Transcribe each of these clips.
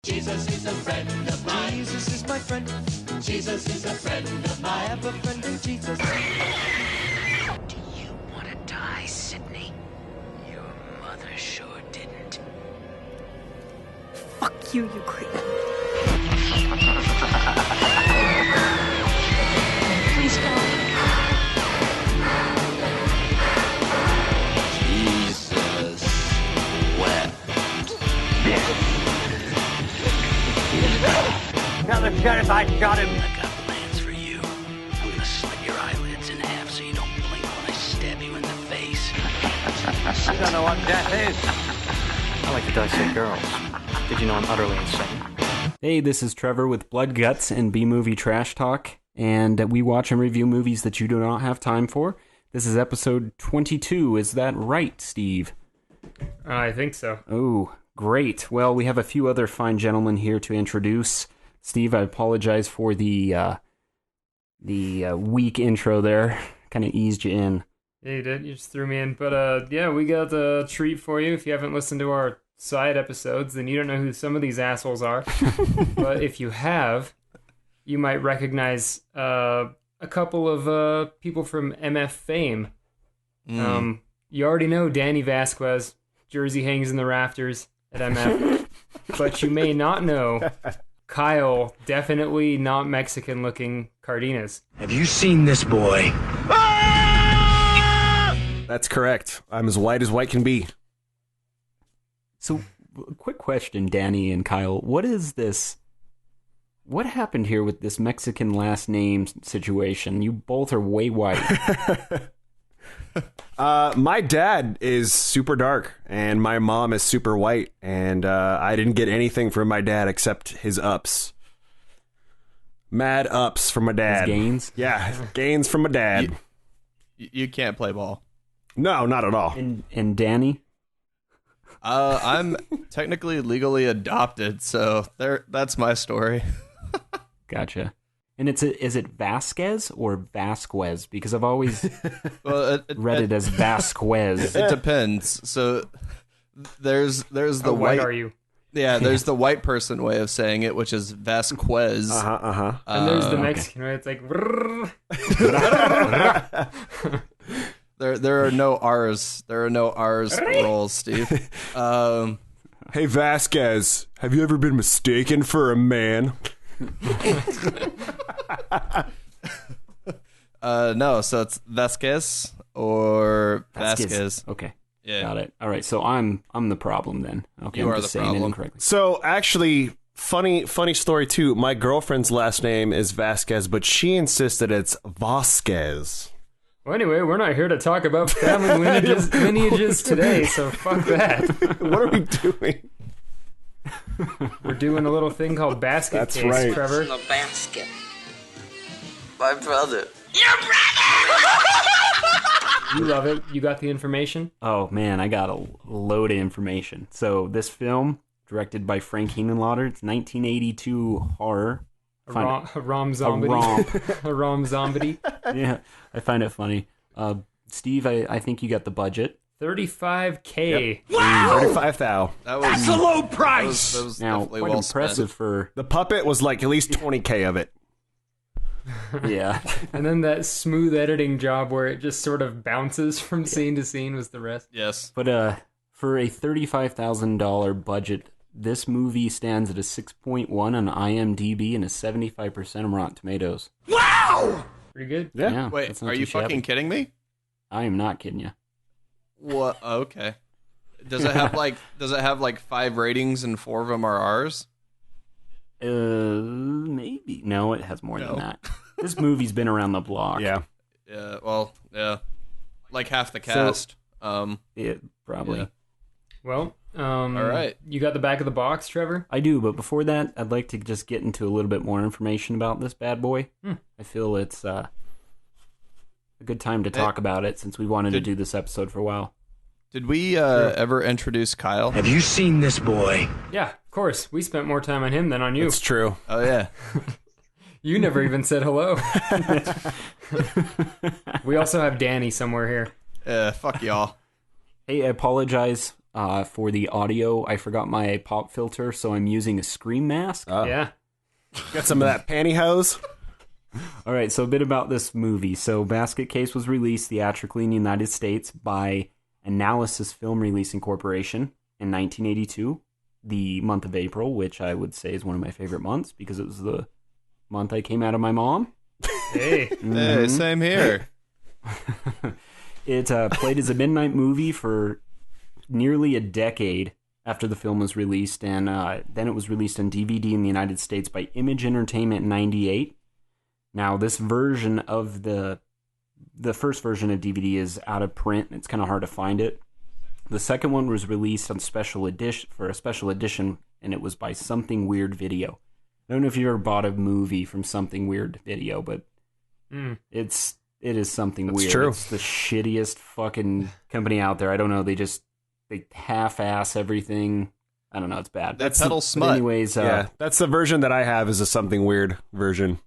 Jesus is a friend of mine. Jesus is my friend. Jesus is a friend of I mine. have a friend in Jesus. Do you want to die, Sydney? Your mother sure didn't. Fuck you, you creep. Please don't. Jesus wept. Tell the sheriff I got him. I got plans for you. I'm gonna slit your eyelids in half so you don't blink when I stab you in the face. You don't know what death is. I like to dissect girls. Did you know I'm utterly insane? Hey, this is Trevor with Blood Guts and B-Movie Trash Talk, and we watch and review movies that you do not have time for. This is episode 22. Is that right, Steve? I think so. Oh, great. Well, we have a few other fine gentlemen here to introduce. Steve, I apologize for the weak intro there. Kind of eased you in. Yeah, you did. You just threw me in. But yeah, we got a treat for you. If you haven't listened to our side episodes, then you don't know who some of these assholes are. But if you have, you might recognize a couple of people from MF fame. You already know Danny Vasquez. Jersey hangs in the rafters at MF. But you may not know Kyle, definitely not Mexican-looking Cardenas. Have you seen this boy? That's correct. I'm as white can be. So, quick question, Danny and Kyle. What is this? What happened here with this Mexican last name situation? You both are way white. My dad is super dark, and my mom is super white, and I didn't get anything from my dad except his ups. Mad ups from my dad. His gains? Yeah, gains from my dad. You can't play ball. No, not at all. And Danny? I'm technically legally adopted, so that's my story. Gotcha. And is it Vasquez or Vasquez? Because I've always read it as Vasquez. It depends. So there's the How white. white are you? Yeah, there's the white person way of saying it, which is Vasquez. And there's the Mexican way. It's like... There are no R's. There are no R's rolls, Steve. Hey, Vasquez, have you ever been mistaken for a man? No, so it's Vasquez or Vasquez. Okay. Yeah. Got it. All right, so I'm the problem then. Okay, You I'm are just the saying it problem. incorrectly. So, actually, funny story, too. My girlfriend's last name is Vasquez, but she insisted it's Vasquez. Well, anyway, we're not here to talk about family lineages today, so fuck that. What are we doing? We're doing a little thing called basket That's case, right. Trevor. In a basket. My brother. You love it. You got the information? Oh, man, I got a load of information. So, this film, directed by Frank Henenlotter, it's 1982 horror. A rom zombie. A rom zombie. Yeah, I find it funny. Steve, I think you got the budget. $35K. Wow! 35,000. That's a low price. That was Now, definitely quite well impressive spent. for... The puppet was like at least 20K of it. Yeah. And then that smooth editing job where it just sort of bounces from scene to scene was the rest. Yes. But for a $35,000 budget, this movie stands at a 6.1 on IMDb and a 75% on Rotten Tomatoes. Wow! Pretty good. Yeah. Wait, that's not are too you shabby. fucking kidding me? I am not kidding you. What? Okay. Does it have like 5 ratings and 4 of them are ours? Maybe. No, it has more than that. This movie's been around the block. Yeah. Yeah. Well, yeah. Like half the cast. Yeah, probably. Yeah. Well, all right. You got the back of the box, Trevor? I do, but before that, I'd like to just get into a little bit more information about this bad boy. I feel it's a good time to talk about it since we wanted to do this episode for a while. Did we ever introduce Kyle? Have you seen this boy? Yeah, of course. We spent more time on him than on you. It's true. Oh, yeah. You never even said hello. We also have Danny somewhere here. Fuck y'all. Hey, I apologize For the audio, I forgot my pop filter, so I'm using a scream mask. Yeah. Got some of that pantyhose? All right, so a bit about this movie. So Basket Case was released theatrically in the United States by Analysis Film Releasing Corporation in 1982, the month of April, which I would say is one of my favorite months because it was the month I came out of my mom. Hey. Hey, same here. It played as a midnight movie for nearly a decade after the film was released, and then it was released on DVD in the United States by Image Entertainment in 98. Now, this version of the first version of DVD is out of print, and it's kind of hard to find it. The second one was released on special edition for a special edition, and it was by Something Weird Video. I don't know if you ever bought a movie from Something Weird Video, but it is Something That's Weird. true. It's the shittiest fucking company out there. I don't know. They half-ass everything. I don't know. It's bad. They peddle But smut. anyways, Yeah, that's the version that I have is a Something Weird version.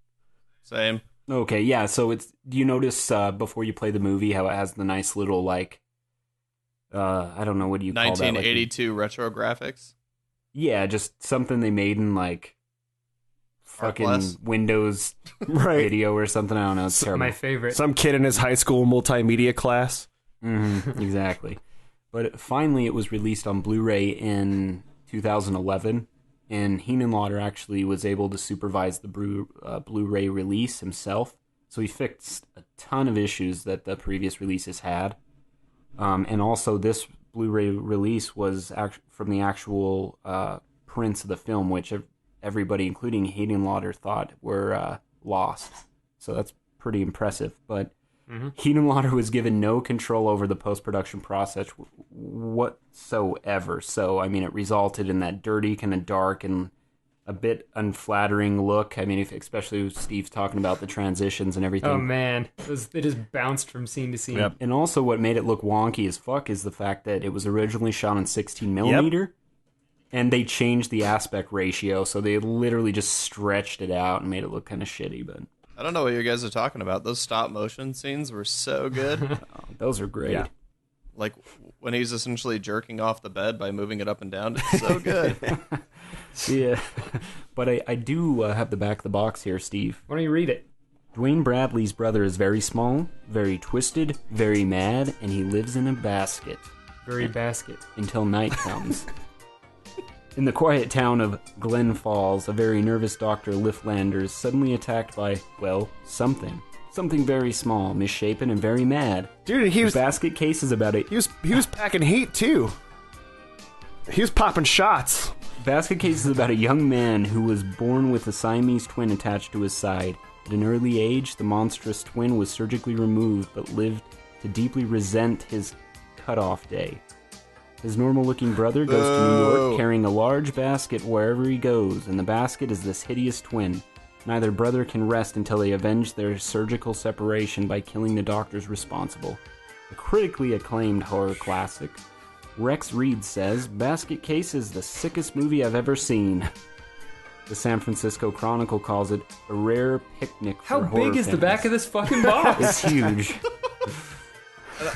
Same. okay, yeah. So do you notice before you play the movie how it has the nice little like, I don't know, what do you call that? 1982 retro graphics. Yeah, just something they made in like fucking Artless. Windows Right. video or something. I don't know. It's terrible. My favorite. Some kid in his high school multimedia class. Exactly. But finally, it was released on Blu-ray in 2011, and Heenenlotter actually was able to supervise the Blu-ray release himself. So he fixed a ton of issues that the previous releases had. And also, this Blu-ray release was from the actual prints of the film, which everybody, including Heenenlotter, thought were lost. So that's pretty impressive. But Heenenlotter was given no control over the post-production process whatsoever. So, I mean, it resulted in that dirty, kind of dark, and a bit unflattering look. I mean, especially with Steve's talking about the transitions and everything. Oh, man. They just bounced from scene to scene. Yep. And also what made it look wonky as fuck is the fact that it was originally shot on 16 millimeter, and they changed the aspect ratio, so they literally just stretched it out and made it look kind of shitty, but I don't know what you guys are talking about. Those stop motion scenes were so good. those are great. Yeah. Like when he's essentially jerking off the bed by moving it up and down. It's so good. Yeah. But I do have the back of the box here, Steve. Why don't you read it? Dwayne Bradley's brother is very small, very twisted, very mad, and he lives in a basket Very basket. until night comes. In the quiet town of Glen Falls, a very nervous Dr. Liftlander is suddenly attacked by, well, something. Something very small, misshapen, and very mad. Dude, The basket case is about he was packing heat too. He was popping shots. Basket Case is about a young man who was born with a Siamese twin attached to his side. At an early age, the monstrous twin was surgically removed, but lived to deeply resent his cutoff day. His normal-looking brother goes to New York carrying a large basket wherever he goes, and the basket is this hideous twin. Neither brother can rest until they avenge their surgical separation by killing the doctors responsible. A critically acclaimed horror classic. Rex Reed says, Basket Case is the sickest movie I've ever seen. The San Francisco Chronicle calls it a rare picnic for How horror big is the fans. back of this fucking box? It's huge.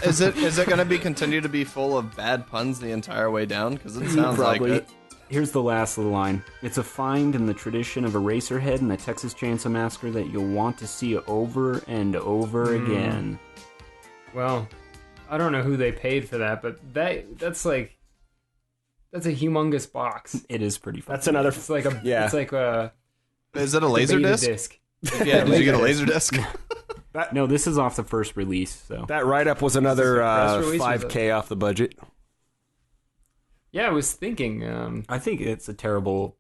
Is it going to be continue to be full of bad puns the entire way down? Because it sounds like Probably. it. Here's the last little line. It's a find in the tradition of Eraserhead and the Texas Chainsaw Massacre that you'll want to see over and over again. Well, I don't know who they paid for that, but that's a humongous box. It is pretty fun. That's another. It's like a Yeah. It's like a Is it a laser beta disc? Yeah, did you get a laser disc? No, this is off the first release, so. That write-up was another press release or is it- $5K off the budget. Yeah, I was thinking. I think it's a terrible,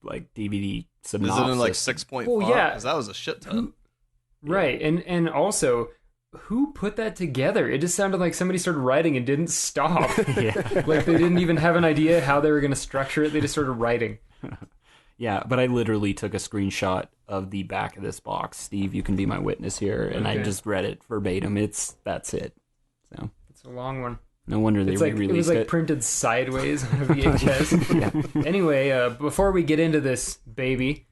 like, DVD Is synopsis. it in like 6-point Well, font? yeah. Because that was a shit ton. Right, and also, who put that together? It just sounded like somebody started writing and didn't stop. Yeah. Like they didn't even have an idea how they were going to structure it. They just started writing. Yeah, but I literally took a screenshot of the back of this box. Steve, you can be my witness here, and I Okay. just read it verbatim. That's it. So, It's a long one. no wonder they It's like it was re-released like it. printed sideways on a VHS. Anyway, before we get into this baby,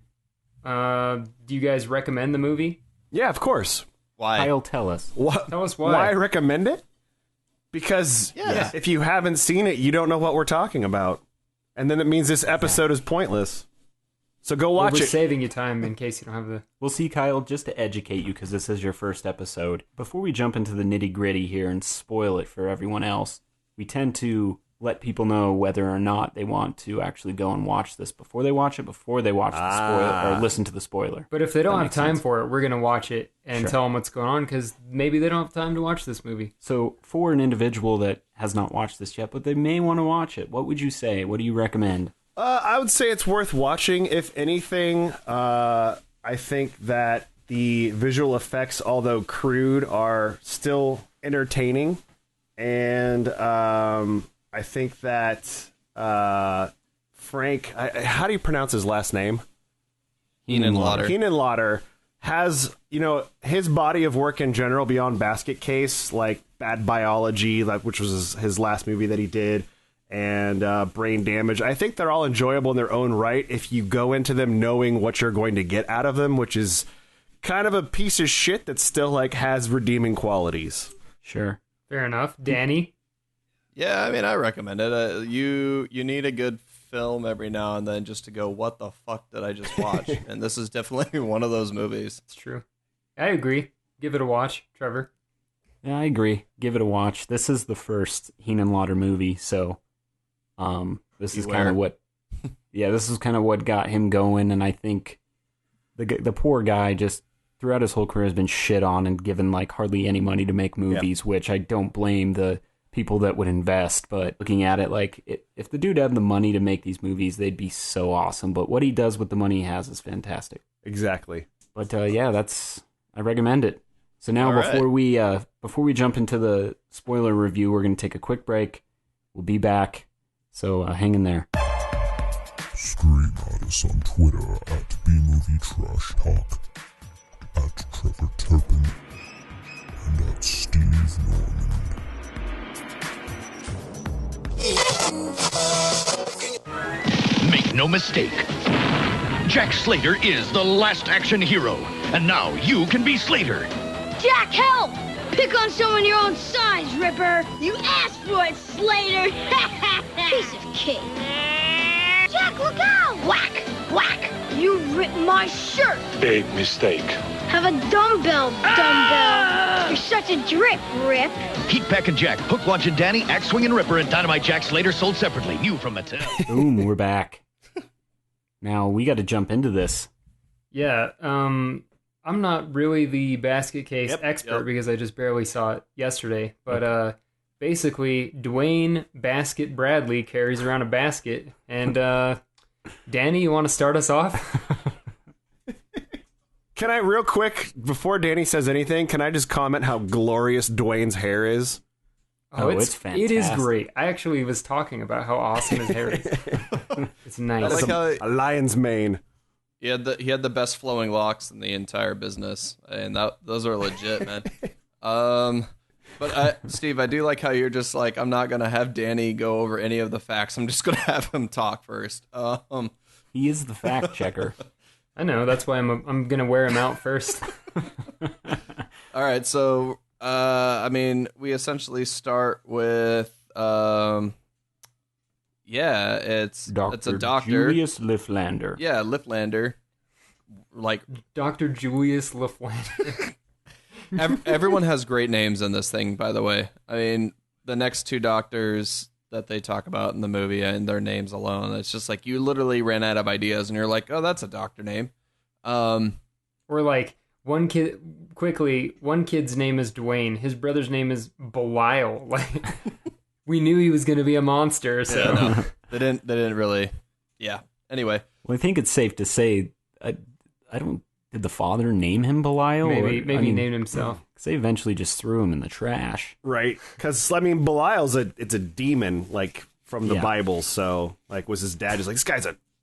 do you guys recommend the movie? Yeah, of course. Why? Kyle, tell us. What? Tell us why. Why I recommend it? Because if you haven't seen it, you don't know what we're talking about. And then it means this episode is pointless. So go watch We're it. saving you time in case you don't have the... We'll see, Kyle, just to educate you, because this is your first episode. Before we jump into the nitty-gritty here and spoil it for everyone else, we tend to let people know whether or not they want to actually go and watch this before they watch the spoiler, or listen to the spoiler. But if they don't have time for it, we're going to watch it and tell them what's going on, because maybe they don't have time to watch this movie. So for an individual that has not watched this yet, but they may want to watch it, what would you say? What do you recommend? I would say it's worth watching. If anything, I think that the visual effects, although crude, are still entertaining. And I think that Frank, how do you pronounce his last name? Henenlotter has, his body of work in general beyond Basket Case, like Bad Biology, which was his last movie that he did, and Brain Damage. I think they're all enjoyable in their own right if you go into them knowing what you're going to get out of them, which is kind of a piece of shit that still has redeeming qualities. Sure. Fair enough. Danny? Yeah, I mean, I recommend it. You need a good film every now and then just to go, what the fuck did I just watch? And this is definitely one of those movies. It's true. I agree. Give it a watch, Trevor. Yeah, I agree. Give it a watch. This is the first Henenlotter movie, so this is kind of what this is kind of what got him going, and I think the poor guy just throughout his whole career has been shit on and given hardly any money to make movies, which I don't blame the people that would invest, but looking at it, if the dude had the money to make these movies, they'd be so awesome, but what he does with the money he has is fantastic. Exactly. But I recommend it. So now before we jump into the spoiler review, we're going to take a quick break. We'll be back, so hang in there. Scream at us on Twitter at BMovieTrashTalk, at Trevor Turpin, and at Steve Norman. Make no mistake, Jack Slater is the last action hero, and now you can be Slater. Jack, help! Pick on someone your own size, Ripper! You asked for it, Slater! Piece of cake. Jack, look out! Whack! Whack! You ripped my shirt! Big mistake. Have a dumbbell, dumbbell! You're such a drip, Rip! Heat Pack and Jack, Hook Launch and Danny, Axe Swing and Ripper, and Dynamite Jack Slater sold separately. New from Mattel. Boom, we're back. Now, we got to jump into this. Yeah, I'm not really the Basket Case expert because I just barely saw it yesterday. But basically, Dwayne Basket Bradley carries around a basket. And Danny, you want to start us off? Can I, real quick, before Danny says anything, can I just comment how glorious Dwayne's hair is? Oh, it's fantastic. It is great. I actually was talking about how awesome his hair is. It's nice. That's a lion's mane. He had the best flowing locks in the entire business, and those are legit, man. But Steve, I do like how you're just like, I'm not gonna have Danny go over any of the facts. I'm just gonna have him talk first. He is the fact checker. I know. That's why I'm gonna wear him out first. All right, so I mean, we essentially start with it's a doctor, Julius Lifflander. Yeah, Lifflander, like Dr. Julius Lifflander. Everyone has great names in this thing, by the way. I mean, the next two doctors that they talk about in the movie and their names alone, it's just like you literally ran out of ideas and you're like, oh, that's a doctor name. Or like one kid's name is Dwayne. His brother's name is Belial. Like we knew he was going to be a monster, so yeah, no, they didn't really. Yeah. Anyway, well, I think it's safe to say I don't. Did the father name him Belial? Maybe he named himself. Because they eventually just threw him in the trash. Right. Because, I mean, Belial's it's a demon, like, from the Bible. So, like, was his dad just like,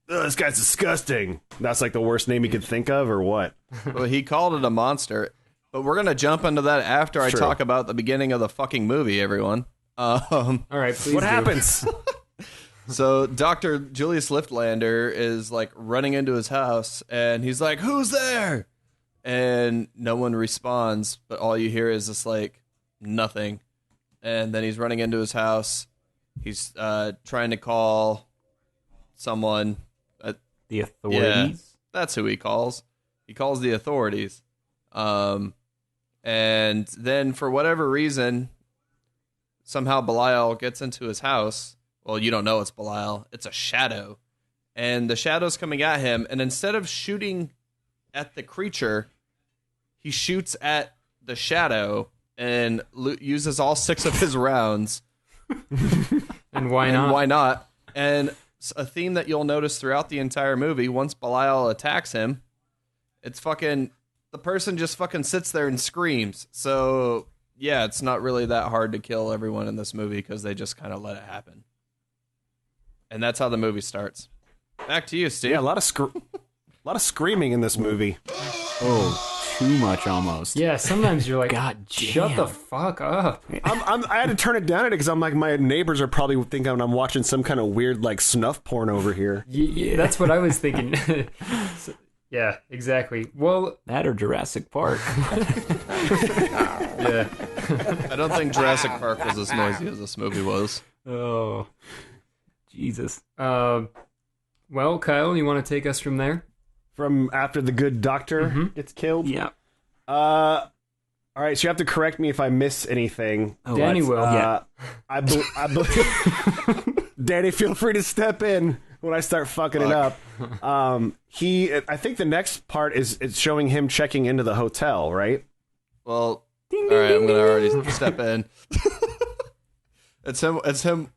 this guy's disgusting. That's, like, the worst name he could think of, or what? Well, he called it a monster. But we're going to jump into that after I talk about the beginning of the fucking movie, everyone. All right, please What happens? So Dr. Julius Liftlander is like running into his house and he's like, who's there? And no one responds, but all you hear is just like nothing. and then he's running into his house. He's trying to call someone. The authorities? Yeah, that's who he calls. He calls the authorities. And then for whatever reason, somehow Belial gets into his house. Well, you don't know it's Belial. It's a shadow. And the shadow's coming at him. And instead of shooting at the creature, he shoots at the shadow and uses all 6 of his rounds. And why not? Why not? And a theme that you'll notice throughout the entire movie, once Belial attacks him, it's fucking... The person just fucking sits there and screams. So, yeah, it's not really that hard to kill everyone in this movie because they just kind of let it happen. And that's how the movie starts. Back to you, Steve. Yeah, a lot of screaming in this movie. Oh, too much almost. Yeah, sometimes you're like, God shut damn. the fuck up. I had to turn it down because I'm like, my neighbors are probably thinking I'm watching some kind of weird like snuff porn over here. Yeah, that's what I was thinking. Yeah, exactly. Well, that or Jurassic Park. Yeah. I don't think Jurassic Park was as noisy as this movie was. Oh, Jesus. Well, Kyle, you want to take us from there? From after the good doctor gets killed? Yeah. All right, so you have to correct me if I miss anything. Oh, Danny will. Yeah. I believe... Danny, feel free to step in when I start fucking it up. I think the next part is it's showing him checking into the hotel, right? Well, all right, I'm gonna already step in. It's him.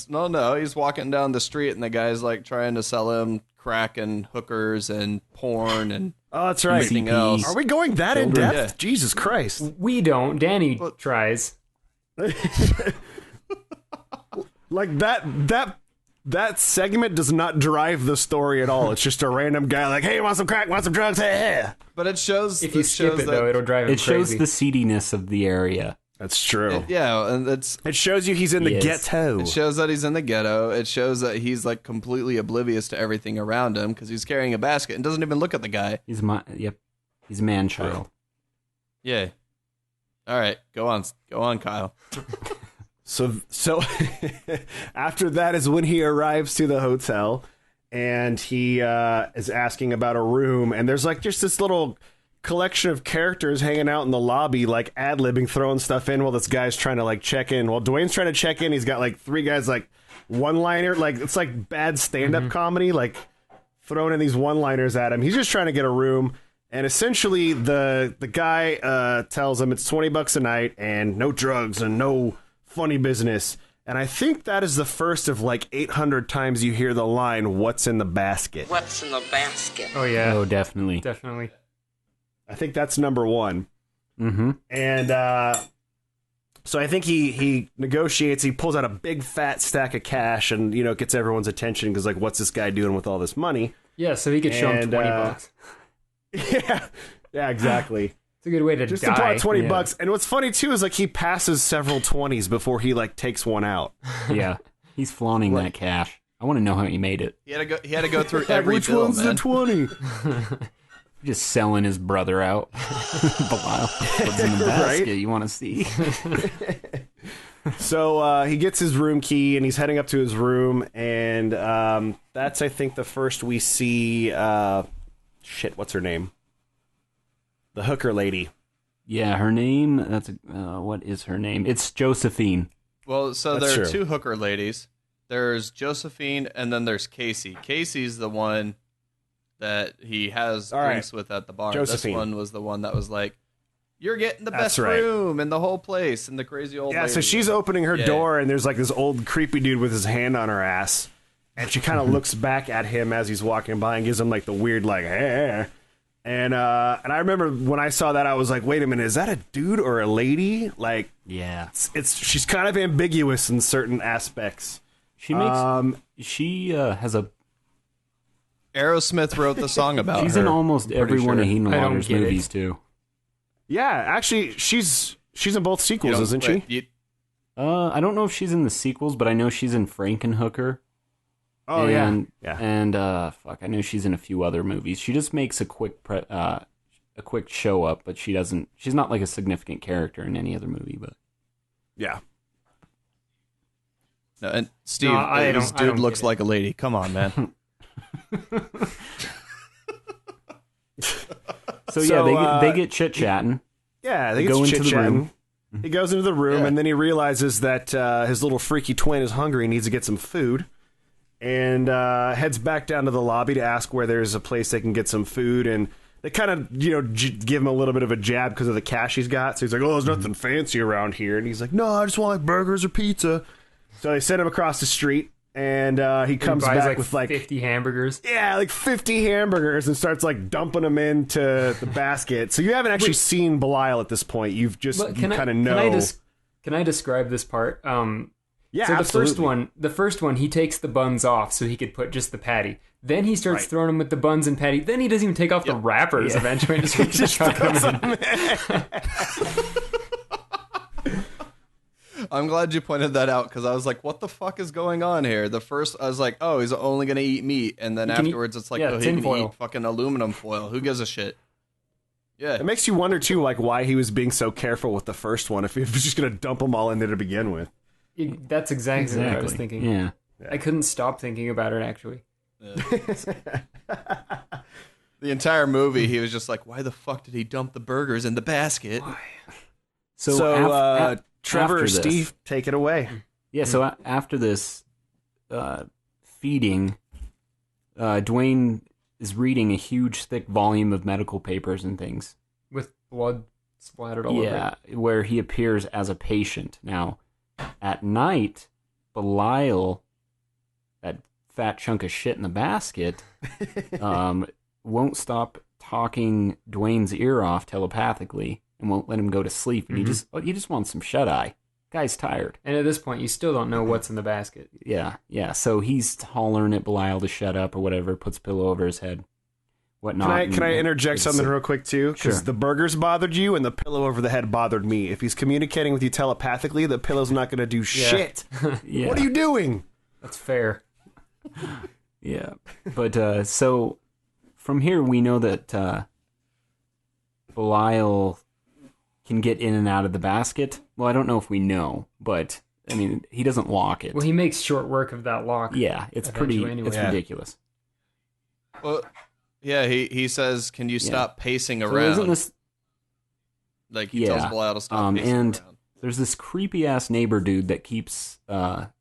No. He's walking down the street, and the guy's like trying to sell him crack and hookers and porn and that's right. Everything else. Are we going that in depth? Yeah. Jesus Christ. We don't. Danny tries. Like that segment does not drive the story at all. It's just a random guy like, hey, want some crack, want some drugs? Hey. But it shows. If you skip it, though, it'll drive him It shows crazy. the seediness of the area. That's true. And it shows you he's in the ghetto. It shows that he's in the ghetto. It shows that he's like completely oblivious to everything around him because he's carrying a basket and doesn't even look at the guy. He's He's a man-child. Yeah. All right, go on, Kyle. So after that is when he arrives to the hotel and he is asking about a room, and there's like just this little collection of characters hanging out in the lobby, like ad-libbing, throwing stuff in while this guy's trying to like check in. While Dwayne's trying to check in, he's got like 3 guys like one-liner, like it's like bad stand-up comedy, like throwing in these one-liners at him. He's just trying to get a room, and essentially the guy tells him it's $20 a night and no drugs and no funny business. And I think that is the first of like 800 times you hear the line, "What's in the basket?" What's in the basket? Oh, yeah. Oh, definitely. Definitely. I think that's number 1. Mm-hmm. And so I think he negotiates. He pulls out a big fat stack of cash and, you know, gets everyone's attention because, like, what's this guy doing with all this money? Yeah, so he could show him $20. Yeah, exactly. It's a good way to Just die. to pull out $20. And what's funny, too, is, like, he passes several 20s before he, like, takes one out. Yeah, he's flaunting that cash. I want to know how he made it. He had to go through every Which bill, one's man. the 20? Just selling his brother out. Belial. What's in the basket? Right? You want to see? So he gets his room key and he's heading up to his room, and that's, I think, the first we see. What's her name? The hooker lady. Yeah, her name. What is her name? It's Josephine. Well, so That's there are true. 2 hooker ladies. There's Josephine, and then there's Casey. Casey's the one that he has All right. drinks with at the bar. Josephine. This one was the one that was like, "You're getting the That's best right. room in the whole place," and the crazy old Yeah, lady. so she's opening her door, and there's like this old creepy dude with his hand on her ass, and she kind of looks back at him as he's walking by and gives him like the weird like, hey. And I remember when I saw that, I was like, wait a minute, is that a dude or a lady? Like, Yeah, she's kind of ambiguous in certain aspects. she makes. She has a. Aerosmith wrote the song about She's her. in almost I'm every pretty one sure. of Heath I don't Ledger's get it. movies too. Yeah, actually, she's in both You sequels, don't- isn't wait, she? I don't know if she's in the sequels, but I know she's in Frankenhooker. Oh and, yeah. And I know she's in a few other movies. She just makes a quick show up, but she's not like a significant character in any other movie. But Yeah. No, and Steve, I this don't dude looks get it. like a lady. Come on, man. So yeah, they get chit chatting. Yeah, they go get into the room. chit-chatting. He goes into the room, and then he realizes that his little freaky twin is hungry and needs to get some food. And heads back down to the lobby to ask where there's a place they can get some food. And they kind of, give him a little bit of a jab because of the cash he's got. So he's like, oh, there's nothing fancy around here. And he's like, no, I just want like burgers or pizza. So they send him across the street, and he comes buys back with like 50 hamburgers. Yeah, like 50 hamburgers, and starts like dumping them into the basket. So you haven't actually seen Belial at this point. You've just kind of know. Can I describe this part? Yeah, so absolutely. the first one, he takes the buns off so he could put just the patty. Then he starts throwing them with the buns and patty. Then he doesn't even take off the wrappers eventually. And just chucking them in. I'm glad you pointed that out because I was like, what the fuck is going on here? The first, I was like, oh, he's only going to eat meat. And then afterwards, it's like, oh, he can eat fucking aluminum foil. Who gives a shit? Yeah. It makes you wonder, too, like why he was being so careful with the first one if he was just going to dump them all in there to begin with. That's exactly what I was thinking. Yeah. I couldn't stop thinking about it, actually. The entire movie, he was just like, why the fuck did he dump the burgers in the basket? Why? So, Trevor or Steve, take it away. Yeah, so after this feeding, Dwayne is reading a huge, thick volume of medical papers and things. With blood splattered all over it. Yeah, where he appears as a patient. Now, at night, Belial, that fat chunk of shit in the basket, won't stop talking Dwayne's ear off telepathically and won't let him go to sleep. And he just wants some shut-eye. Guy's tired. And at this point, you still don't know what's in the basket. Yeah. So he's hollering at Belial to shut up or whatever, puts a pillow over his head, whatnot. Can I interject something real quick, too? Because the burgers bothered you and the pillow over the head bothered me. If he's communicating with you telepathically, the pillow's not going to do shit. Yeah. What are you doing? That's fair. Yeah. But, so, from here, we know that Belial can get in and out of the basket. Well, I don't know if we know, but, I mean, he doesn't lock it. Well, he makes short work of that lock. Yeah, it's ridiculous. Well, yeah, he says, can you stop pacing around? Isn't this... Like, he tells Belial to stop pacing and around. There's this creepy-ass neighbor dude that keeps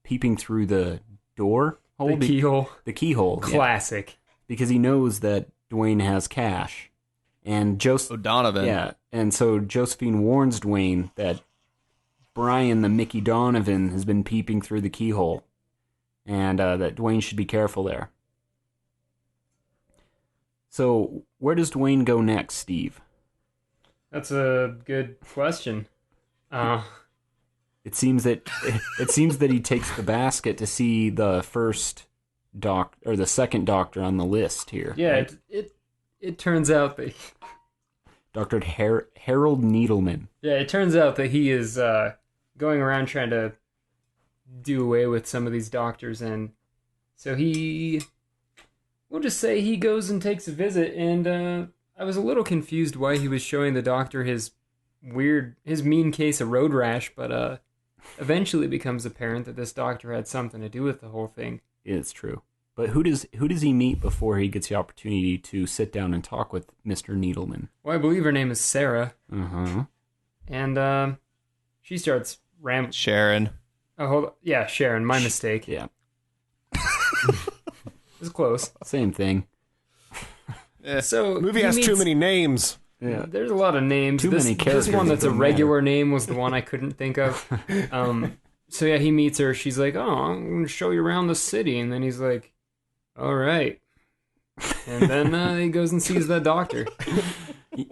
peeping through the door hole. The keyhole. The keyhole. Classic. Yeah, because he knows that Dwayne has cash. And O'Donovan. Yeah, and so Josephine warns Dwayne that Brian, the Mickey Donovan, has been peeping through the keyhole. And that Dwayne should be careful there. So, where does Dwayne go next, Steve? That's a good question. It seems that he takes the basket to see the first or the second doctor on the list here. Yeah, right? it turns out that Dr. Harold Needleman. Yeah, it turns out that he is going around trying to do away with some of these doctors, and so we'll just say he goes and takes a visit, and I was a little confused why he was showing the doctor his mean case of road rash, but eventually it becomes apparent that this doctor had something to do with the whole thing. It's true. But who does he meet before he gets the opportunity to sit down and talk with Mr. Needleman? Well, I believe her name is Sarah. Uh-huh. And she starts rambling. Sharon. Oh, hold on. Yeah, Sharon. My mistake. Yeah. It was close. Same thing. Yeah. So the movie has too many names. Yeah. There's a lot of names. Too many characters. This one that's a regular name was the one I couldn't think of. So yeah, he meets her. She's like, "Oh, I'm going to show you around the city." And then he's like, "All right." And then he goes and sees the doctor.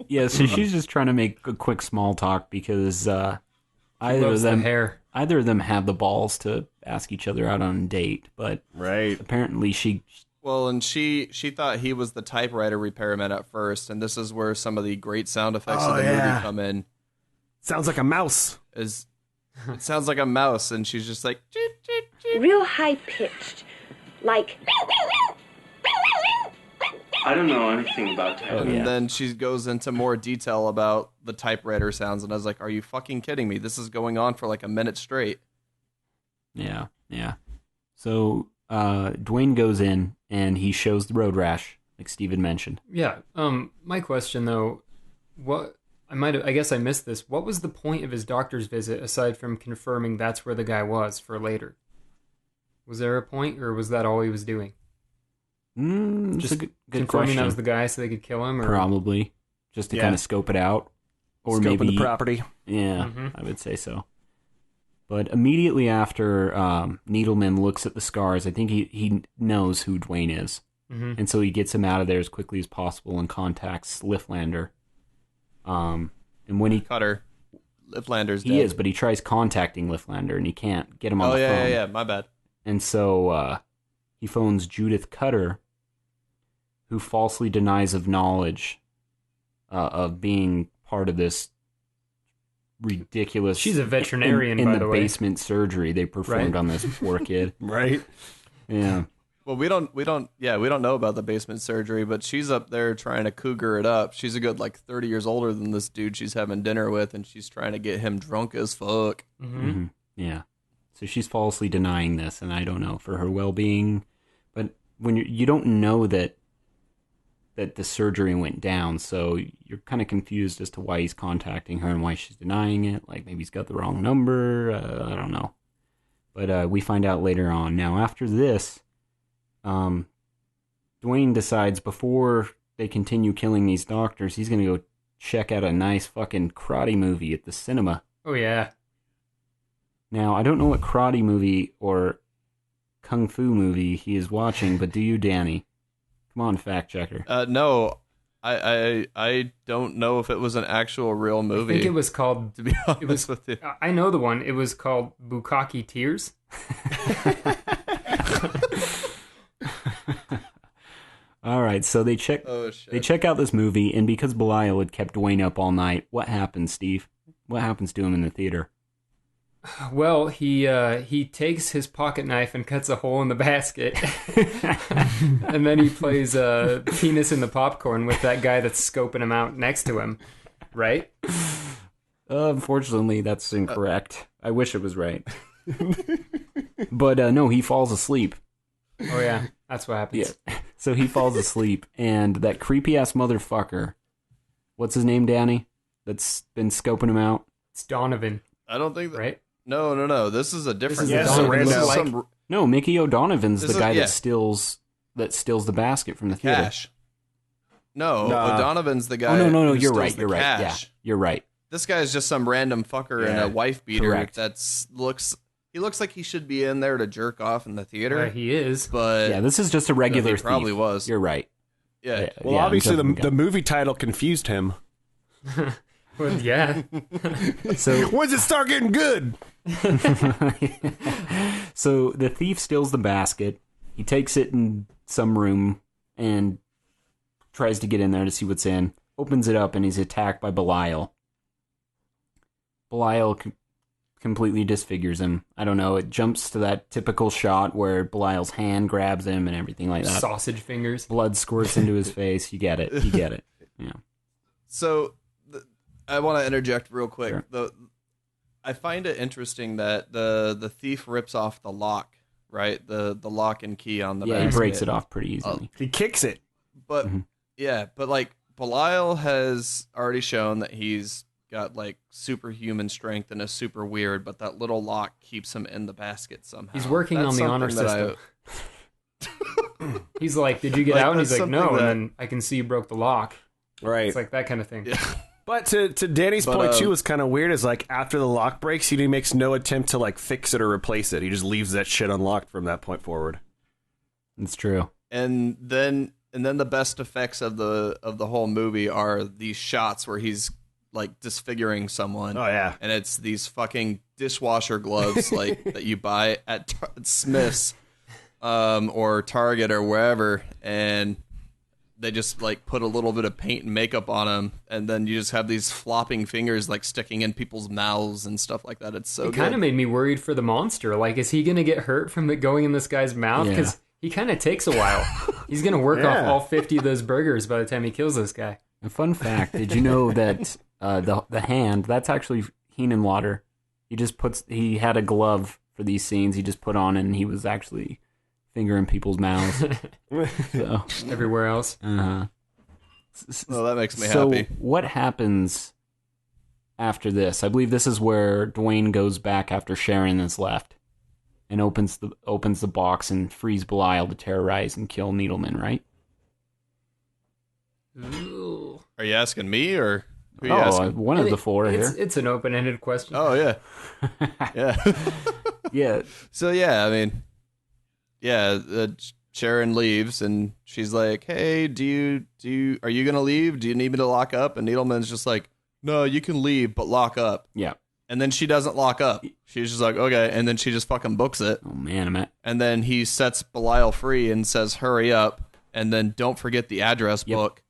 Yeah, so she's just trying to make a quick small talk because either of them have the balls to ask each other out on a date, but apparently she... Well, and she thought he was the typewriter repairman at first, and this is where some of the great sound effects of the movie come in. Sounds like a mouse. It sounds like a mouse, and she's just like... Real high-pitched, like... I don't know anything about typewriter. And then she goes into more detail about the typewriter sounds, and I was like, are you fucking kidding me? This is going on for like a minute straight. Yeah. Yeah. So Dwayne goes in and he shows the road rash, like Steve had mentioned. Yeah. My question though, I guess I missed this. What was the point of his doctor's visit aside from confirming that's where the guy was for later? Was there a point, or was that all he was doing? Just a good confirming question. that was the guy so they could kill him? Or? Probably. Just to kind of scope it out. Or Scoping maybe the property. Yeah, I would say so. But immediately after Needleman looks at the scars, I think he knows who Dwayne is. Mm-hmm. And so he gets him out of there as quickly as possible and contacts Lifflander. And when he... Cutter. Lifflander's dead. He is, but he tries contacting Lifflander and he can't get him on the phone. Yeah, my bad. And so he phones Judith Cutter, who falsely denies of knowledge of being part of this ridiculous... She's a veterinarian, in by the the way. basement surgery they performed on this poor kid. Right? Yeah. Well, we don't know about the basement surgery, but she's up there trying to cougar it up. She's a good 30 years older than this dude she's having dinner with, and she's trying to get him drunk as fuck. Mm-hmm. Yeah. So she's falsely denying this, and I don't know, for her well-being. But when you don't know that the surgery went down, so you're kind of confused as to why he's contacting her and why she's denying it. Like, maybe he's got the wrong number. I don't know. But we find out later on. Now, after this... Dwayne decides before they continue killing these doctors, he's going to go check out a nice fucking karate movie at the cinema. Oh, yeah. Now, I don't know what karate movie or kung fu movie he is watching, but do you, Danny? Come on, fact checker. No, I don't know if it was an actual real movie. I think it was called... To be honest with you. I know the one. It was called Bukkake Tears. All right, so they check out this movie, and because Belial had kept Dwayne up all night, what happens, Steve? What happens to him in the theater? Well, he takes his pocket knife and cuts a hole in the basket, and then he plays penis in the popcorn with that guy that's scoping him out next to him, right? Unfortunately, that's incorrect. I wish it was right. But no, he falls asleep. Oh yeah, that's what happens. Yeah. So he falls asleep, and that creepy-ass motherfucker, what's his name, Danny? That's been scoping him out? It's Donovan. I don't think that... Right? No. This is a different guy. No, Mickey O'Donovan's the guy that steals the basket from the theater. Cash. No, O'Donovan's the guy. Oh, no, who you're steals right. the You're right. Yeah, cash. you're right. This guy's just some random fucker in a wife beater. Correct. He looks like he should be in there to jerk off in the theater. He is. But yeah, this is just a regular thief. Probably was. You're right. Yeah. Well, obviously the movie title confused him. Well, yeah. So when's it start getting good? So the thief steals the basket. He takes it in some room and tries to get in there to see what's in. Opens it up and he's attacked by Belial. Belial completely disfigures him. I don't know. It jumps to that typical shot where Belial's hand grabs him and everything like that. Sausage fingers. Blood squirts into his face. You get it. You get it. Yeah. So I want to interject real quick. Sure. I find it interesting that the thief rips off the lock, right? The lock and key on the basket. He breaks it off pretty easily. He kicks it. But but like Belial has already shown that he's got like superhuman strength and is super weird, but that little lock keeps him in the basket somehow. He's working on the honor system. He's like, "Did you get Like, out?" And he's that's like, "No." something And then I can see you broke the lock. Right. It's like that kind of thing. Yeah. But to Danny's point too, is kind of weird. Is like after the lock breaks, he makes no attempt to like fix it or replace it. He just leaves that shit unlocked from that point forward. It's true. And then the best effects of the whole movie are these shots where he's like disfiguring someone. Oh yeah. And it's these fucking dishwasher gloves like that you buy at Smith's or Target or wherever, and they just like put a little bit of paint and makeup on them, and then you just have these flopping fingers like sticking in people's mouths and stuff like that. It's so It kind of made me worried for the monster. Like, is he going to get hurt from it going in this guy's mouth? Because he kind of takes a while. He's going to work off all 50 of those burgers by the time he kills this guy. A fun fact, did you know that the hand, that's actually Heenan Lauder. He had a glove for these scenes. He just put on and he was actually fingering people's mouths. So. Everywhere else. Uh-huh. Well, that makes me so happy. What happens after this? I believe this is where Dwayne goes back after Sharon has left and opens the box and frees Belial to terrorize and kill Needleman, right? Ooh. Are you asking me or who are you asking? One of the four here. It's an open-ended question. Oh, yeah. Yeah. Yeah. So, yeah, I mean, yeah, Sharon leaves and she's like, hey, are you going to leave? Do you need me to lock up? And Needleman's just like, no, you can leave, but lock up. Yeah. And then she doesn't lock up. She's just like, okay. And then she just fucking books it. Oh, man, And then he sets Belial free and says, hurry up. And then don't forget the address book.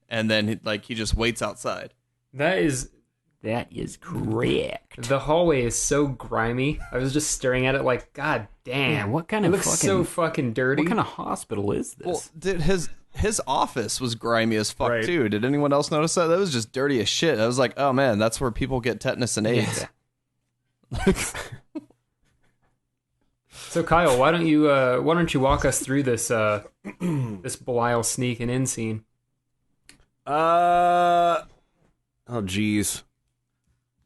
And then he just waits outside. That is correct. The hallway is so grimy. I was just staring at it like, God damn. Yeah, what kind it of looks so fucking dirty. What kind of hospital is this? Well, dude, his office was grimy as fuck too. Did anyone else notice that? That was just dirty as shit. I was like, oh man, that's where people get tetanus and AIDS. Yeah. So Kyle, why don't you walk us through this this Belial sneaking in scene? Oh geez,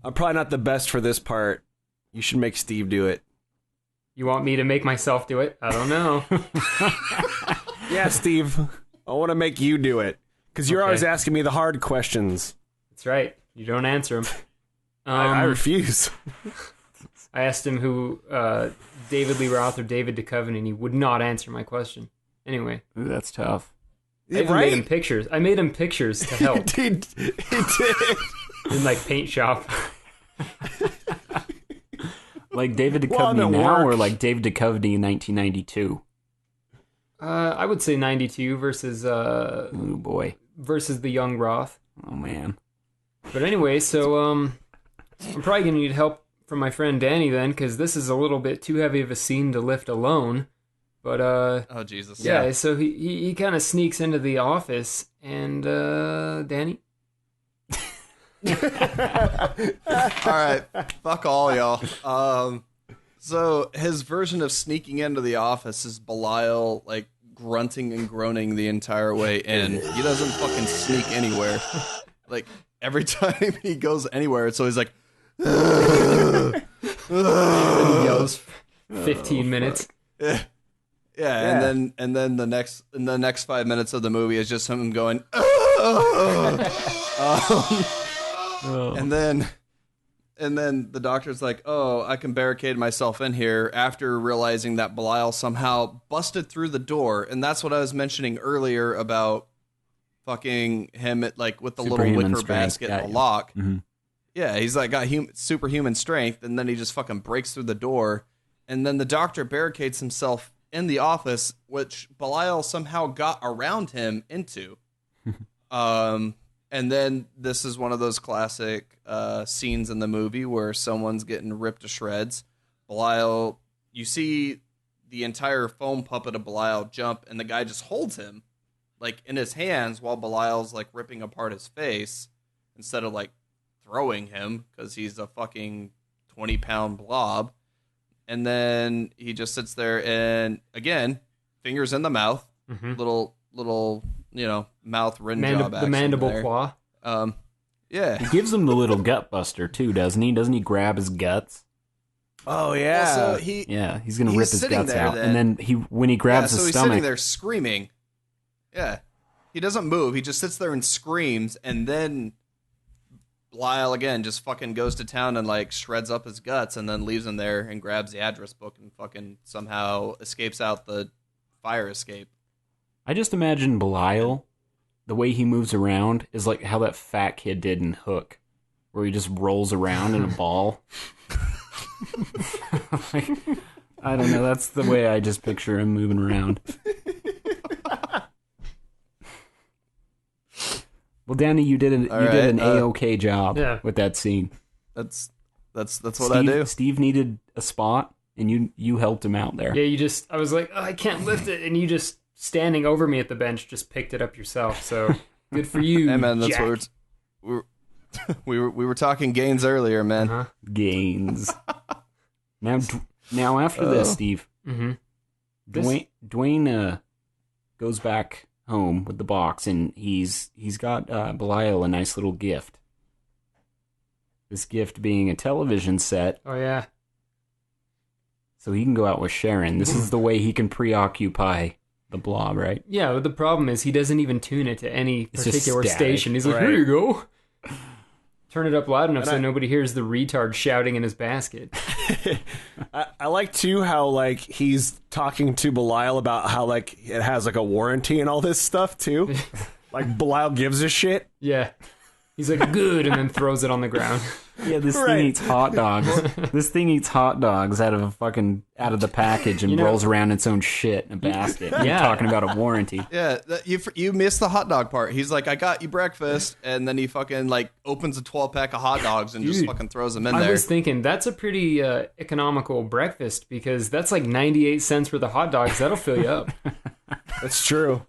I'm probably not the best for this part. You should make Steve do it. You want me to make myself do it? I don't know. Yeah, Steve, I want to make you do it because you're always asking me the hard questions. That's right. You don't answer them. I refuse. I asked him who David Lee Roth or David Duchovny, and he would not answer my question. Anyway. Ooh, that's tough. I even made him pictures. I made him pictures to help. He did. In like paint shop. Like David Duchovny now or like David Duchovny in 1992? I would say 92 versus oh boy. Versus the young Roth. Oh man. But anyway, so I'm probably going to need help from my friend Danny then, because this is a little bit too heavy of a scene to lift alone. But oh Jesus. Yeah, so he kind of sneaks into the office and Danny. Alright, fuck all y'all. So his version of sneaking into the office is Belial like grunting and groaning the entire way in. He doesn't fucking sneak anywhere. Like every time he goes anywhere, it's always like and he yells 15 minutes. Yeah, and then the next 5 minutes of the movie is just him going and then the doctor's like, oh, I can barricade myself in here, after realizing that Belial somehow busted through the door. And that's what I was mentioning earlier about fucking him at, like, with the little wicker basket and the lock. Mm-hmm. Yeah, he's like got superhuman strength, and then he just fucking breaks through the door. And then the doctor barricades himself in the office, which Belial somehow got around him into. And then this is one of those classic scenes in the movie where someone's getting ripped to shreds. Belial, you see the entire foam puppet of Belial jump, and the guy just holds him like in his hands while Belial's like ripping apart his face instead of like throwing him because he's a fucking 20-pound blob. And then he just sits there and, again, fingers in the mouth, little mouth rim job action. The mandible there. claw. Yeah. He gives him the little gut buster too, doesn't he? Doesn't he grab his guts? Oh yeah. Well, so he's gonna rip his guts out, then. and then when he grabs his he's stomach, sitting there screaming. Yeah, he doesn't move. He just sits there and screams, and then Lyle again just fucking goes to town and like shreds up his guts, and then leaves him there and grabs the address book and fucking somehow escapes out the fire escape. I just imagine Belial, the way he moves around is like how that fat kid did in Hook, where he just rolls around in a ball. Like, I don't know. That's the way I just picture him moving around. Well, Danny, you did an A-OK job with that scene. That's what I do. Steve needed a spot, and you helped him out there. Yeah, I was like, oh, I can't lift it, and you just standing over me at the bench just picked it up yourself. So good for you. Hey man, that's Jack. what we were talking gains earlier, man. Gains. Now Now, after this, Steve, Mm-hmm. Dwayne goes back home with the box, and he's got Belial a nice little gift. This gift being a television set. Oh, yeah. So he can go out with Sharon. This is the way he can preoccupy the Blob, right? Yeah, but the problem is he doesn't even tune it to any It's just particular static, station. He's like, right. here you go. Turn it up loud enough And so nobody hears the retard shouting in his basket. I like too how like he's talking to Belial about how like it has like a warranty and all this stuff too. Like Belial gives a shit. Yeah. He's like, good, and then throws it on the ground. Yeah, this Right. thing eats hot dogs. This thing eats hot dogs out of the package and rolls around its own shit in a basket. Yeah. You're talking about a warranty. Yeah, you missed the hot dog part. He's like, I got you breakfast, and then he fucking like opens a 12-pack of hot dogs and just Dude, fucking throws them in I there. was thinking, that's a pretty economical breakfast because that's like 98 cents worth of hot dogs. That'll fill you up. That's true.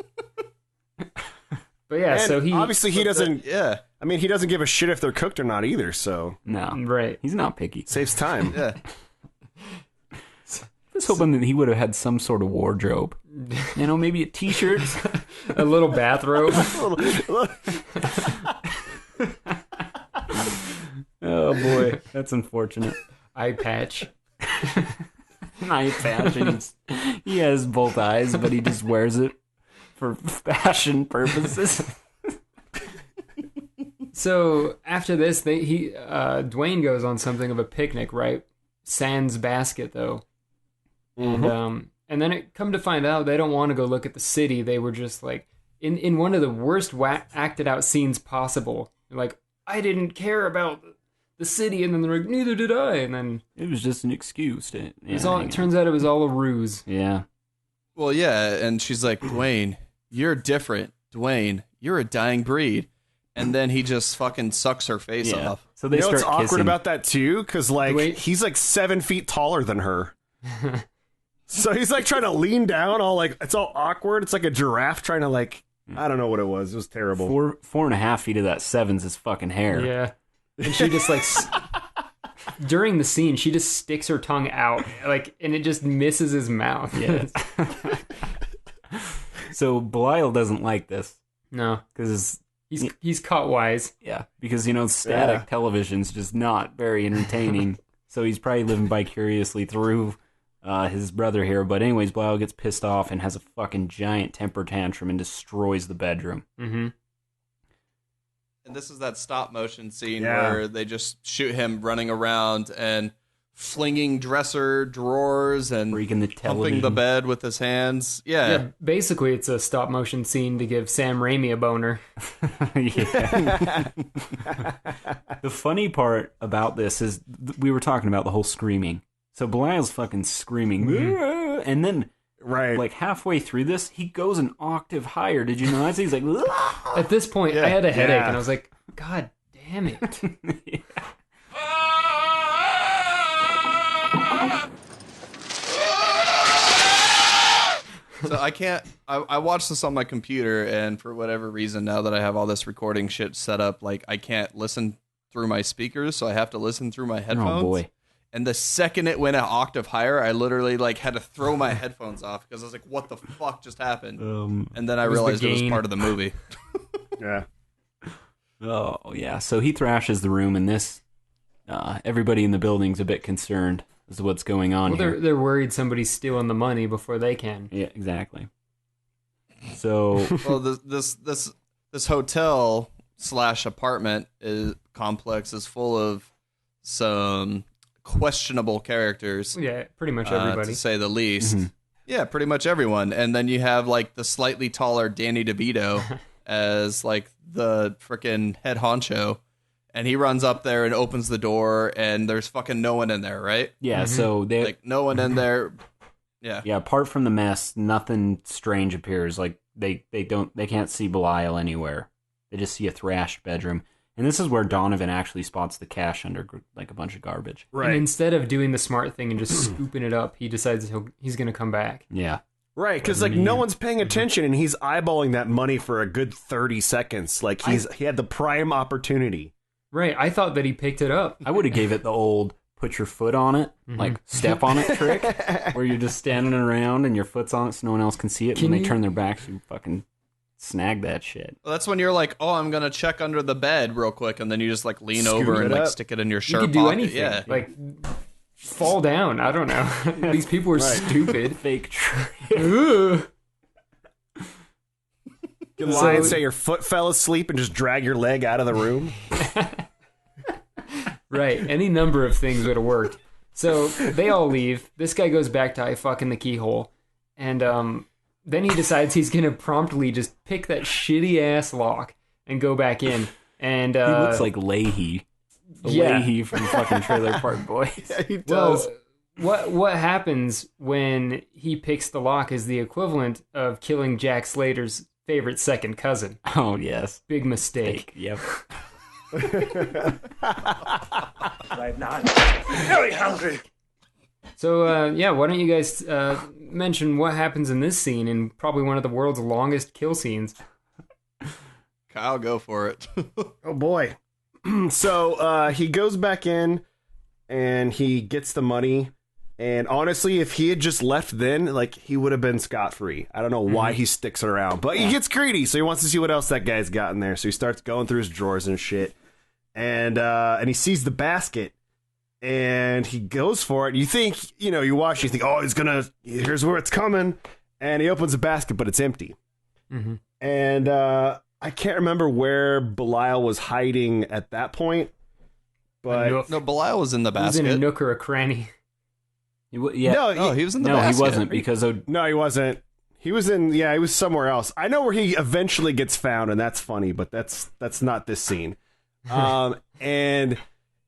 But yeah, And so he... obviously he doesn't. Yeah, I mean, he doesn't give a shit if they're cooked or not either. So No. Right. He's not picky. saves time. yeah. I was hoping that he would have had some sort of wardrobe. You know, maybe a t-shirt. A little bathrobe. Oh, boy. That's unfortunate. Eye patch. Eye patch. And he has both eyes, but he just wears it for fashion purposes. So after this, Dwayne goes on something of a picnic, right? Sans basket, though. And then it come to find out they don't want to go look at the city. They were just like in one of the worst acted out scenes possible. They're like, I didn't care about the city, and then they're like, neither did I. And then It was just an excuse. it turns out it was all a ruse. Yeah. Well, yeah, and she's like, Dwayne, you're different. Dwayne, you're a dying breed. And then he just fucking sucks her face Yeah. off. So they You know start what's awkward kissing. about that too? Because like Wait. he's like 7 feet taller than her. So he's like trying to lean down, all like it's all awkward. It's like a giraffe trying to like I don't know what it was. It was terrible. 4.5 feet of that seven's his fucking hair. Yeah. And she just like during the scene, she just sticks her tongue out, like, and it just misses his mouth. Yes. So Belial doesn't like this No, because he's caught wise. because static television's just not very entertaining. So he's probably living vicariously through his brother here. But anyways, Belial gets pissed off and has a fucking giant temper tantrum and destroys the bedroom. Mm-hmm. And this is that stop motion scene Yeah. where they just shoot him running around and flinging dresser drawers and Breaking the pumping television. the bed with his hands. Yeah, basically it's a stop motion scene to give Sam Raimi a boner. Yeah. The funny part about this is we were talking about the whole screaming. So Belial's fucking screaming, "Ah!" and then like halfway through this, he goes an octave higher. Did you notice? He's like, "Ah!" At this point, I had a headache, Yeah. and I was like, God damn it. So I can't. I watched this on my computer, and for whatever reason, now that I have all this recording shit set up, like I can't listen through my speakers, so I have to listen through my headphones. Oh boy. And the second it went an octave higher, I literally like had to throw my headphones off because I was like, "What the fuck just happened?" And then I it was the realized it was gain. part of the movie. Yeah. Oh yeah. So he thrashes the room, and this everybody in the building's a bit concerned as to what's going on Well, here. they're worried somebody's stealing the money before they can. Yeah, exactly. So Well, this hotel / apartment complex is full of some questionable characters. Yeah, pretty much everybody. to say the least. Yeah, pretty much everyone. And then you have like the slightly taller Danny DeVito as like the freaking head honcho. And he runs up there and opens the door, and there's fucking no one in there, right? yeah, so they Like no one in there. Yeah. yeah, apart from the mess, nothing strange appears. Like they can't see Belial anywhere. They just see a thrashed bedroom. And this is where Donovan actually spots the cash under like a bunch of garbage. And instead of doing the smart thing and just scooping it up, he decides he's going to come back. Yeah. Right, because like no one's paying attention, and he's eyeballing that money for a good 30 seconds. Like he had the prime opportunity. Right, I thought that he picked it up. I would have gave it the old put your foot on it, like step on it trick, where you're just standing around and your foot's on it so no one else can see it. When they turn their backs, you fucking snag that shit. Well, that's when you're like, oh, I'm gonna check under the bed real quick, and then you just like lean Scoot over and it like up. stick it in your You shirt could do pocket. anything. Yeah, Like fall down. I don't know. These people are stupid. Fake trick. Ugh. You can lie and say your foot fell asleep and just drag your leg out of the room. Right. Any number of things would have worked. So they all leave. This guy goes back to I fuck in the keyhole. And then he decides he's going to promptly just pick that shitty ass lock and go back in. And he looks like Leahy. Leahy from fucking Trailer Park Boys. Yeah, he does. Well, what happens when he picks the lock is the equivalent of killing Jack Slater's favorite second cousin. Oh, yes. Big mistake. Yep. I'm not very hungry. So, yeah, why don't you guys mention what happens in this scene in probably one of the world's longest kill scenes? Kyle, go for it. Oh, boy. So he goes back in and he gets the money. And honestly, if he had just left then, like, he would have been scot-free. I don't know why he sticks around, but he gets greedy, so he wants to see what else that guy's got in there. So he starts going through his drawers and shit. And he sees the basket, and he goes for it. You think, you watch, you think, oh, here's where it's coming. And he opens the basket, but it's empty. Mm-hmm. And I can't remember where Belial was hiding at that point. But no, Belial was in the basket. He was in a nook or a cranny. Yeah. No, he was in the No, basket. he wasn't because No, he wasn't. He was he was somewhere else. I know where he eventually gets found, and that's funny, but that's not this scene. And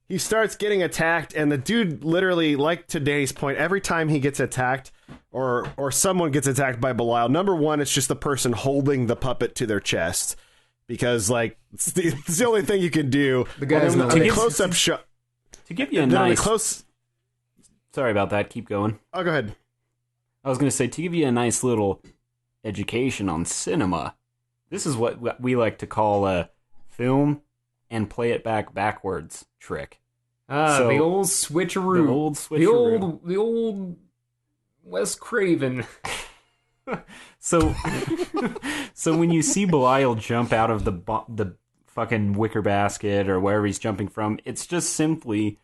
he starts getting attacked, and the dude literally, like today's point, every time he gets attacked or someone gets attacked by Belial, number one, it's just the person holding the puppet to their chest. Because, like, it's the only thing you can do. The guy's on a close-up shot. To give you a nice... Sorry about that. Keep going. Oh, go ahead. I was going to say, to give you a nice little education on cinema, this is what we like to call a film and play it backwards trick. So, the old switcheroo. The old Wes Craven. So when you see Belial jump out of the fucking wicker basket or wherever he's jumping from, it's just simply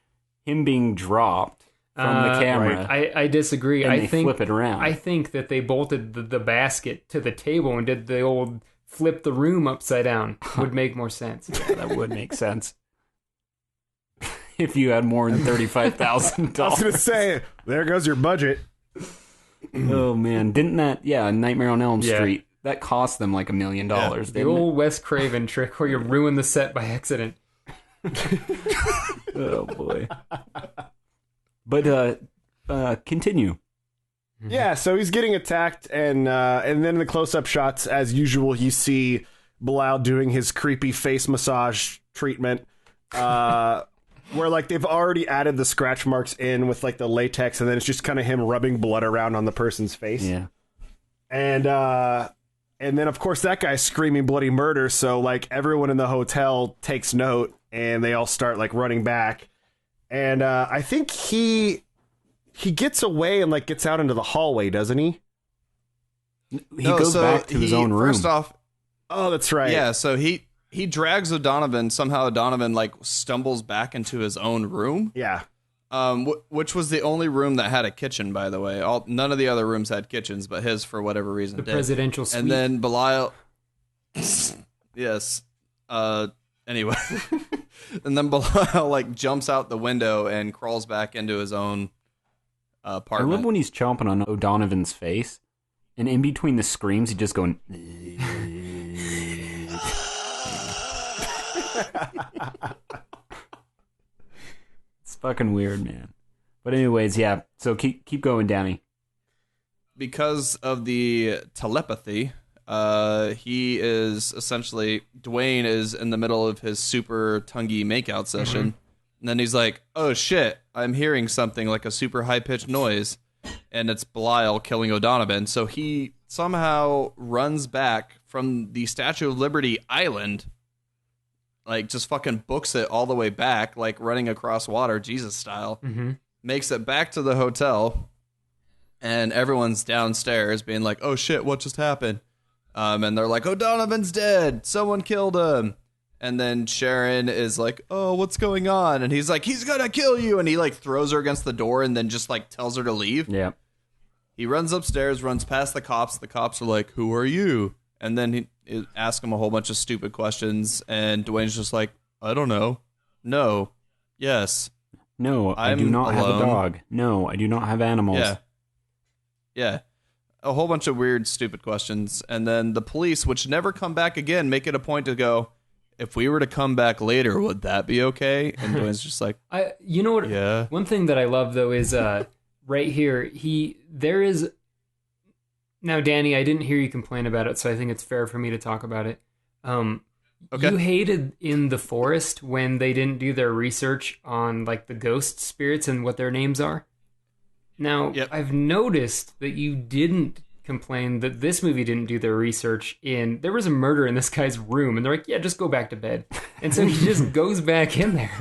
him being dropped from the camera. Right. I disagree. And I they think flip it around. I think that they bolted the basket to the table and did the old flip the room upside down. Would make more sense. Yeah, that would make sense. If you had more than $35,000. I was going to say, there goes your budget. Oh, man. Didn't that... Yeah, Nightmare on Elm Street. That cost them like $1 million. The old Wes Craven trick where you ruin the set by accident. Oh, boy. But continue. Yeah, so he's getting attacked, and then in the close-up shots, as usual, you see Belial doing his creepy face massage treatment, where like they've already added the scratch marks in with like the latex, and then it's just kind of him rubbing blood around on the person's face. Yeah, and then of course that guy's screaming bloody murder, so like everyone in the hotel takes note, and they all start like running back. And I think he gets away and like gets out into the hallway, doesn't he? He goes back to his own room. First off, oh, that's right. Yeah, so he drags O'Donovan. Somehow O'Donovan like stumbles back into his own room. Yeah. Which was the only room that had a kitchen, by the way. None of the other rooms had kitchens, but his, for whatever reason, The did. presidential suite. And then Belial... Yes. Anyway. And then Belial, like, jumps out the window and crawls back into his own apartment. I love when he's chomping on O'Donovan's face, and in between the screams, he's just going... It's fucking weird, man. But anyways, yeah. So keep going, Danny. Because of the telepathy, he is essentially... Dwayne is in the middle of his super tonguey makeout session. Mm-hmm. And then he's like, oh shit, I'm hearing something like a super high-pitched noise. And it's Belial killing O'Donovan. So he somehow runs back from the Statue of Liberty Island like just fucking books it all the way back, like running across water, Jesus style. Mm-hmm. Makes it back to the hotel, and everyone's downstairs being like, "Oh shit, what just happened?" And they're like, "O'Donovan's dead. Someone killed him." And then Sharon is like, "Oh, what's going on?" And he's like, "He's gonna kill you." And he like throws her against the door and then just like tells her to leave. Yeah. He runs upstairs, runs past the cops. The cops are like, "Who are you?" And then he asks him a whole bunch of stupid questions. And Dwayne's just like, "I don't know. No. Yes. No, I do not have a dog. No, I do not have animals." Yeah. Yeah. A whole bunch of weird, stupid questions. And then the police, which never come back again, make it a point to go, "If we were to come back later, would that be okay?" And Dwayne's just like, you know what? Yeah. One thing that I love, though, is right here, there is... Now, Danny, I didn't hear you complain about it, so I think it's fair for me to talk about it. Okay. You hated in the forest when they didn't do their research on like the ghost spirits and what their names are. Now, I've noticed that you didn't complain that this movie didn't do their research in... There was a murder in this guy's room, and they're like, "Yeah, just go back to bed." And so he just goes back in there.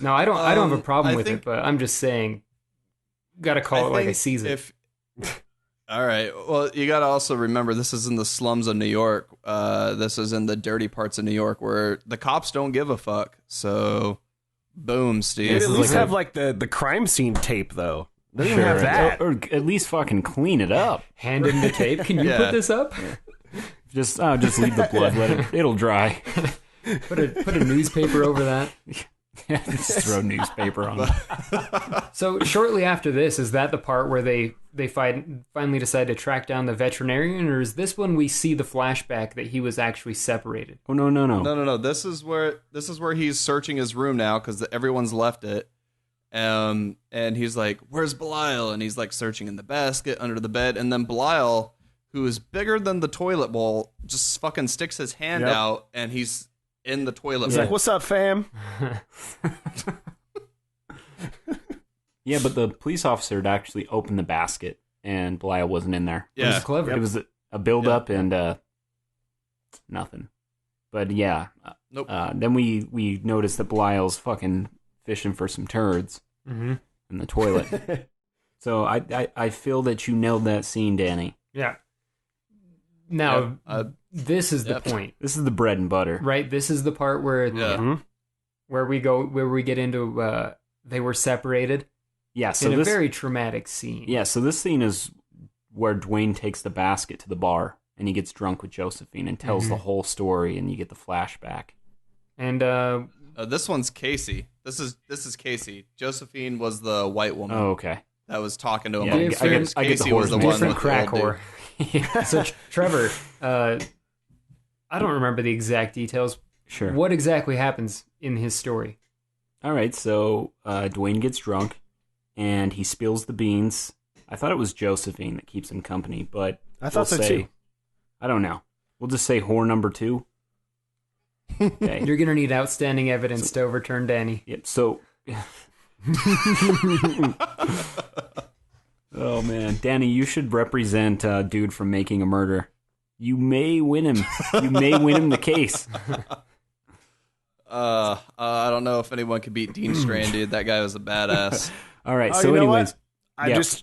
No, I don't have a problem with it, but I'm just saying, gotta call it like I sees it. All right. Well, you got to also remember this is in the slums of New York. This is in the dirty parts of New York where the cops don't give a fuck. So, boom, Steve. They at least have like the crime scene tape, though. They don't even have that. Or at least fucking clean it up. Hand him the tape. Can you put this up? Just leave the blood. It'll dry. Put a newspaper over that. Yeah, just throw newspaper on it. So shortly after this, is that the part where they finally decide to track down the veterinarian, or is this when we see the flashback that he was actually separated? Oh no. No. This is where he's searching his room now because everyone's left it. And he's like, "Where's Belial?" And he's like searching in the basket under the bed, and then Belial, who is bigger than the toilet bowl, just fucking sticks his hand out, and he's in the toilet. He's like, "What's up, fam?" Yeah, but the police officer had actually opened the basket, and Belial wasn't in there. Yeah, it was clever. It was a build-up and nothing. But yeah, nope. Then we noticed that Belial's fucking fishing for some turds in the toilet. So I feel that you nailed that scene, Danny. Yeah. Now, this is the point. This is the bread and butter, right? This is the part where where we get into they were separated. Yeah, so in a very traumatic scene. Yeah, so this scene is where Dwayne takes the basket to the bar and he gets drunk with Josephine and tells the whole story, and you get the flashback. And this one's Casey. This is Casey. Josephine was the white woman. Oh, okay. That was talking to him. Yeah, I get Casey the was the one different with crack the old whore. So Trevor, I don't remember the exact details. Sure. What exactly happens in his story? All right, so Dwayne gets drunk and he spills the beans. I thought it was Josephine that keeps him company, but I thought so too. I don't know. We'll just say whore number 2. Okay. You're gonna need outstanding evidence to overturn Danny. Yep. So. Oh man, Danny, you should represent dude from Making a Murder. You may win him. You may win him the case. I don't know if anyone could beat Dean Strand, dude. That guy was a badass. All right. So, anyways,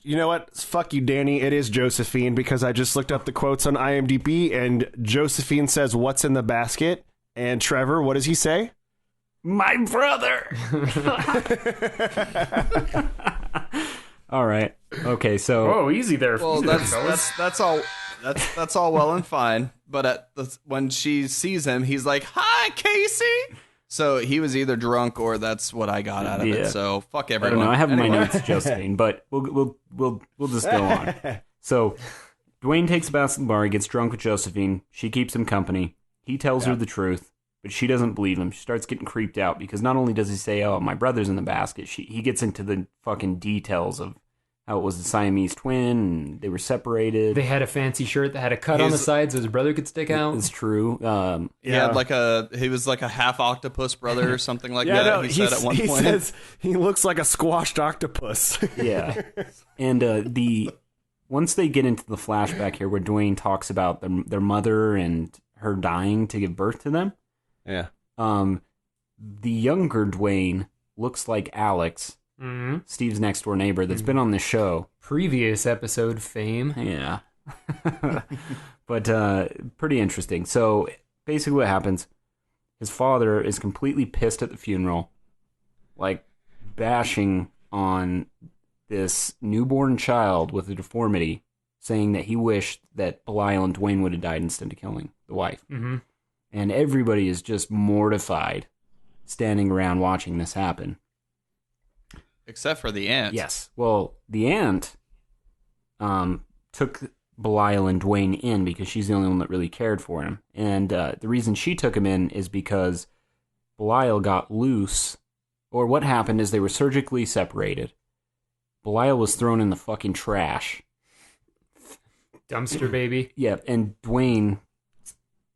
you know what? Fuck you, Danny. It is Josephine because I just looked up the quotes on IMDb, and Josephine says, "What's in the basket?" And Trevor, what does he say? My brother. All right. Okay. So. Oh, easy there. Well, that's all well and fine. But when she sees him, he's like, "Hi, Casey." So he was either drunk or that's what I got out of it. So fuck everyone. I don't know. I have my notes, Josephine, but we'll just go on. So Dwayne takes a bath at the bar. He gets drunk with Josephine. She keeps him company. He tells her the truth, but she doesn't believe him. She starts getting creeped out because not only does he say, "Oh, my brother's in the basket," he gets into the fucking details of how it was a Siamese twin and they were separated. They had a fancy shirt that had a cut on the side so his brother could stick out. It's true. He was like a half octopus brother or something like that. No, he said at one point. He says he looks like a squashed octopus. Yeah. And once they get into the flashback here where Dwayne talks about their mother and her dying to give birth to them. Yeah. The younger Dwayne looks like Alex, Steve's next door neighbor that's been on the show. Previous episode fame. Yeah. But pretty interesting. So basically what happens, his father is completely pissed at the funeral, like bashing on this newborn child with a deformity, saying that he wished that Belial and Dwayne would have died instead of killing the wife. Mm-hmm. And everybody is just mortified, standing around watching this happen. Except for the aunt. Yes. Well, the aunt took Belial and Dwayne in because she's the only one that really cared for him. And the reason she took him in is because Belial got loose, or what happened is they were surgically separated. Belial was thrown in the fucking trash. Dumpster baby. Yeah, and Dwayne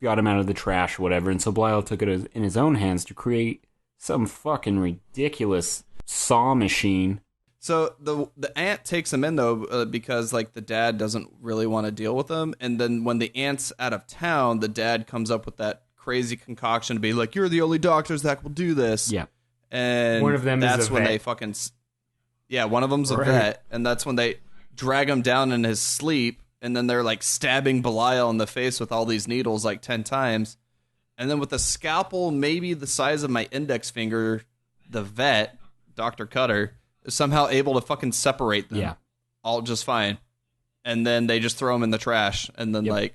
got him out of the trash or whatever, and so Belial took it in his own hands to create some fucking ridiculous saw machine. So the aunt takes him in, though, because, like, the dad doesn't really want to deal with him, and then when the aunt's out of town, the dad comes up with that crazy concoction to be like, you're the only doctors that will do this. Yeah. And one of them that's is a when vet. they fucking... Yeah, one of them's a vet, and that's when they drag him down in his sleep, and then they're, like, stabbing Belial in the face with all these needles, like, 10 times. And then with a scalpel maybe the size of my index finger, the vet, Dr. Cutter, is somehow able to fucking separate them. Yeah. All just fine. And then they just throw him in the trash. And then, like,